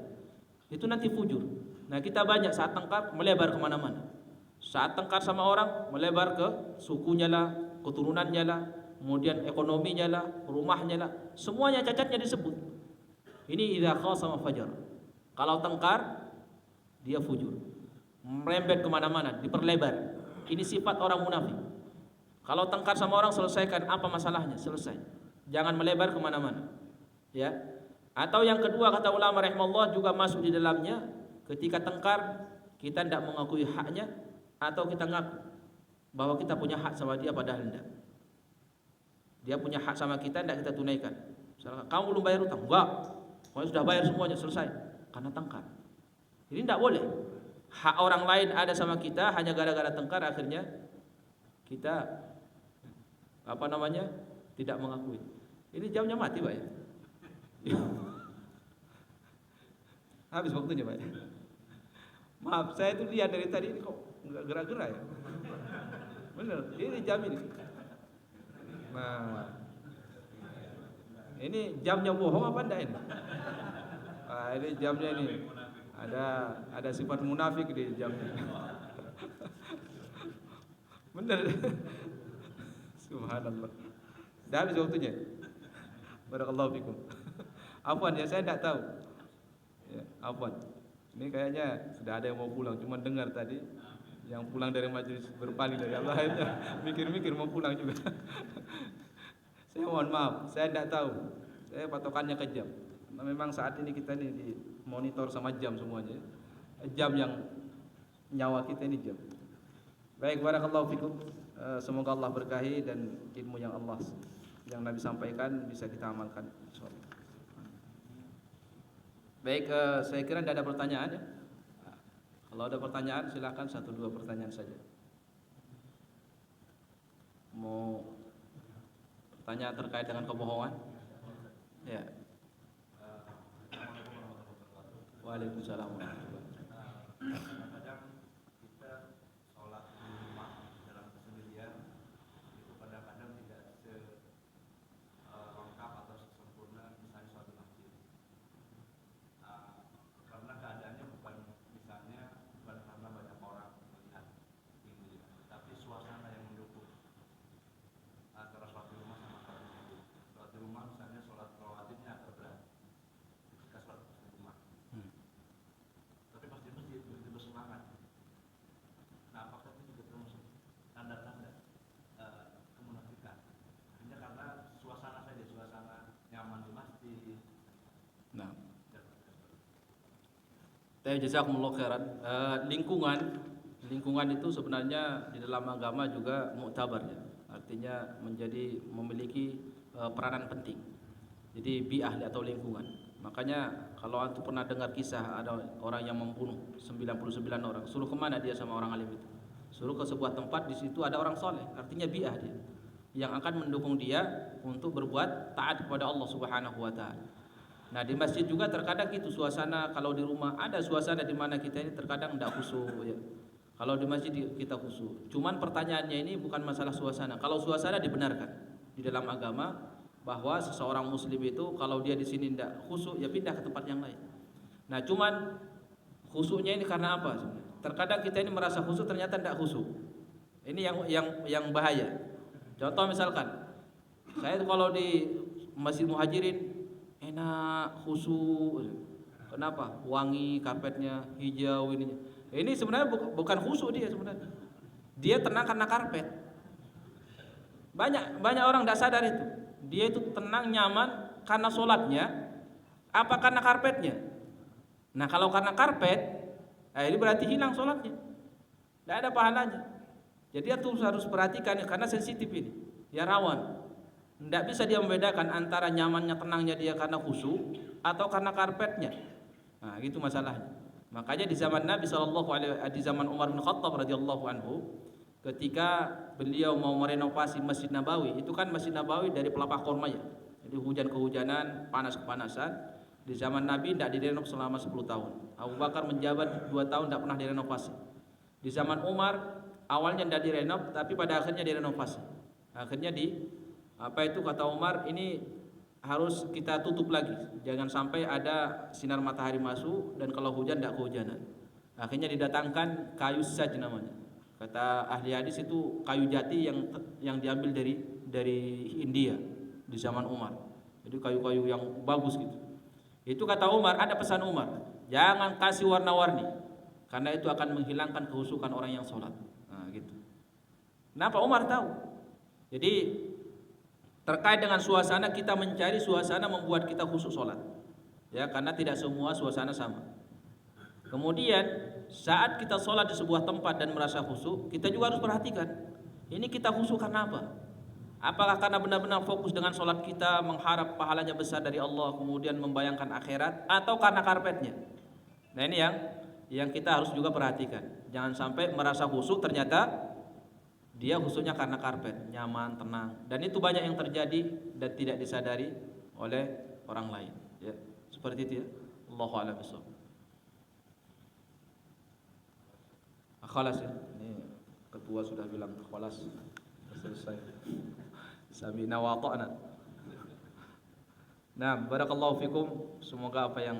Itu nanti fujur. Nah kita banyak saat tengkar melebar kemana-mana. Saat tengkar sama orang, melebar ke sukunya lah, keturunannya lah, kemudian ekonominya lah, rumahnya lah, semuanya cacatnya disebut. Ini idza khasama fajar. Kalau tengkar, dia fujur, merembet kemana-mana, diperlebar. Ini sifat orang munafik. Kalau tengkar sama orang, selesaikan apa masalahnya, selesai. Jangan melebar kemana-mana. Ya. Atau yang kedua, kata ulama rahimahullah, juga masuk di dalamnya, ketika tengkar kita tidak mengakui haknya, atau kita ngaku bahwa kita punya hak sama dia padahal tidak. Dia punya hak sama kita, tidak kita tunaikan. Misalkan, kamu belum bayar utang, enggak, kamu sudah bayar semuanya, selesai. Karena tengkar. Ini tidak boleh. Hak orang lain ada sama kita, hanya gara-gara tengkar akhirnya kita tidak mengakui. Ini jamnya mati, Pak ya. Habis waktunya, Pak ya. Maaf, saya itu lihat dari tadi ini kok nggak gerak-gerak ya. Bener, ini jam ini. Nah, ini jamnya bohong apa enggak ini? Nah, ini jamnya ini. Ada sifat munafik di jamnya. Bener. Subhanallah. Dah habis waktunya. Barakallahu fikum. Afwan ya, saya enggak tahu. Ya, afwan. Ini kayaknya sudah ada yang mau pulang, cuma dengar tadi yang pulang dari majelis berpaling dari Allah itu mikir-mikir mau pulang juga. Saya mohon maaf, saya tidak tahu. Saya patokannya ke jam. Nah, memang saat ini kita ini di monitor sama jam semuanya. Jam yang nyawa kita ini jam. Baik, barakallahu fikum. Semoga Allah berkahi dan ilmu yang Nabi sampaikan bisa kita amalkan insyaallah. Baik, saya kira tidak ada pertanyaan ya. Kalau ada pertanyaan silakan 1-2 pertanyaan saja. Mau pertanyaan terkait dengan kebohongan? Ya. Waalaikumsalam warahmatullahi wabarakatuh. Kadang kita sholat di rumah dalam kesendirian itu kadang-kadang tidak lengkap atau sempurna misalnya sholat di masjid. Karena keadaannya bukan karena banyak orang melihat ini, tapi suasana yang mendukung antara sholat di rumah sama sholat di masjid. Sholat di rumah misalnya sholat rawatibnya agak berat ketika sholat di rumah. Tapi pas di masjid begitu bersemangat. Nah, apakah itu juga termasuk tanda-tanda kemunafikan? Hanya karena suasana nyaman di masjid. Nah, jazakumullah khairan. Lingkungan itu sebenarnya di dalam agama juga muktabar ya. Artinya memiliki peranan penting. Jadi bi'ah atau lingkungan. Makanya kalau antum pernah dengar kisah ada orang yang membunuh 99 orang, suruh kemana dia sama orang alim itu? Suruh ke sebuah tempat, di situ ada orang soleh, artinya bi'ah dia, yang akan mendukung dia untuk berbuat taat kepada Allah Subhanahu wa taala. Nah, di masjid juga terkadang itu suasana. Kalau di rumah ada suasana di mana kita ini terkadang tidak khusyuk ya. Kalau di masjid kita khusyuk. Cuman pertanyaannya ini bukan masalah suasana. Kalau suasana dibenarkan di dalam agama bahwa seseorang muslim itu kalau dia di sini tidak khusyuk ya pindah ke tempat yang lain. Nah, cuman khusyuknya ini karena apa? Terkadang kita ini merasa khusyuk ternyata tidak khusyuk. Ini yang bahaya. Contoh misalkan saya itu kalau di Masjid Muhajirin enak, khusyuk. Kenapa? Wangi karpetnya, hijau ininya. Ini sebenarnya bukan khusyuk dia sebenarnya. Dia tenang karena karpet. Banyak orang tidak sadar itu. Dia itu tenang, nyaman karena sholatnya, apa karena karpetnya? Nah, kalau karena karpet, ini berarti hilang sholatnya, tidak ada pahalanya. Jadi harus perhatikan karena sensitif ini, ya rawan. Tidak bisa dia membedakan antara nyamannya, tenangnya dia karena khusyuk atau karena karpetnya. Nah, gitu masalahnya. Makanya di zaman Nabi di zaman Umar bin Khattab radhiyallahu anhu, ketika beliau mau merenovasi Masjid Nabawi, itu kan Masjid Nabawi dari pelepah korma ya. Jadi hujan kehujanan, panas kepanasan. Di zaman Nabi tidak direnov selama 10 tahun. Abu Bakar menjabat 2 tahun tidak pernah direnovasi. Di zaman Umar awalnya tidak direnov, tapi pada akhirnya direnovasi. Akhirnya kata Umar, ini harus kita tutup lagi. Jangan sampai ada sinar matahari masuk dan kalau hujan tidak kehujanan. Akhirnya didatangkan kayu saj namanya. Kata ahli hadis itu kayu jati yang diambil dari India di zaman Umar. Jadi kayu-kayu yang bagus gitu. Itu kata Umar, ada pesan Umar, jangan kasih warna-warni karena itu akan menghilangkan kehusukan orang yang sholat. Nah, gitu. Kenapa Umar tahu? Jadi terkait dengan suasana, kita mencari suasana membuat kita khusyuk sholat. Ya, karena tidak semua suasana sama. Kemudian saat kita sholat di sebuah tempat dan merasa khusyuk, kita juga harus perhatikan, ini kita khusyuk karena apa? Apakah karena benar-benar fokus dengan sholat kita, mengharap pahalanya besar dari Allah, kemudian membayangkan akhirat, atau karena karpetnya? Nah, ini yang kita harus juga perhatikan. Jangan sampai merasa khusyuk ternyata dia khusyuknya karena karpet, nyaman, tenang. Dan itu banyak yang terjadi dan tidak disadari oleh orang lain. Ya, seperti itu ya. Allahu a'lam bishawab. Khalas ya. Ini ketua sudah bilang khalas. Selesai. Sami'na wa ata'na. Nah, barakallahu fikum. Semoga apa yang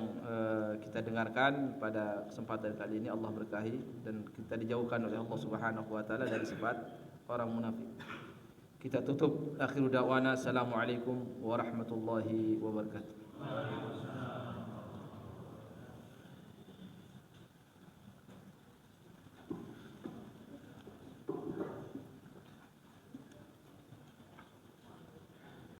kita dengarkan pada kesempatan kali ini Allah berkahi dan kita dijauhkan oleh Allah Subhanahu wa taala dari sifat orang munafik. Kita tutup akhiru da'wana. Assalamualaikum warahmatullahi wabarakatuh.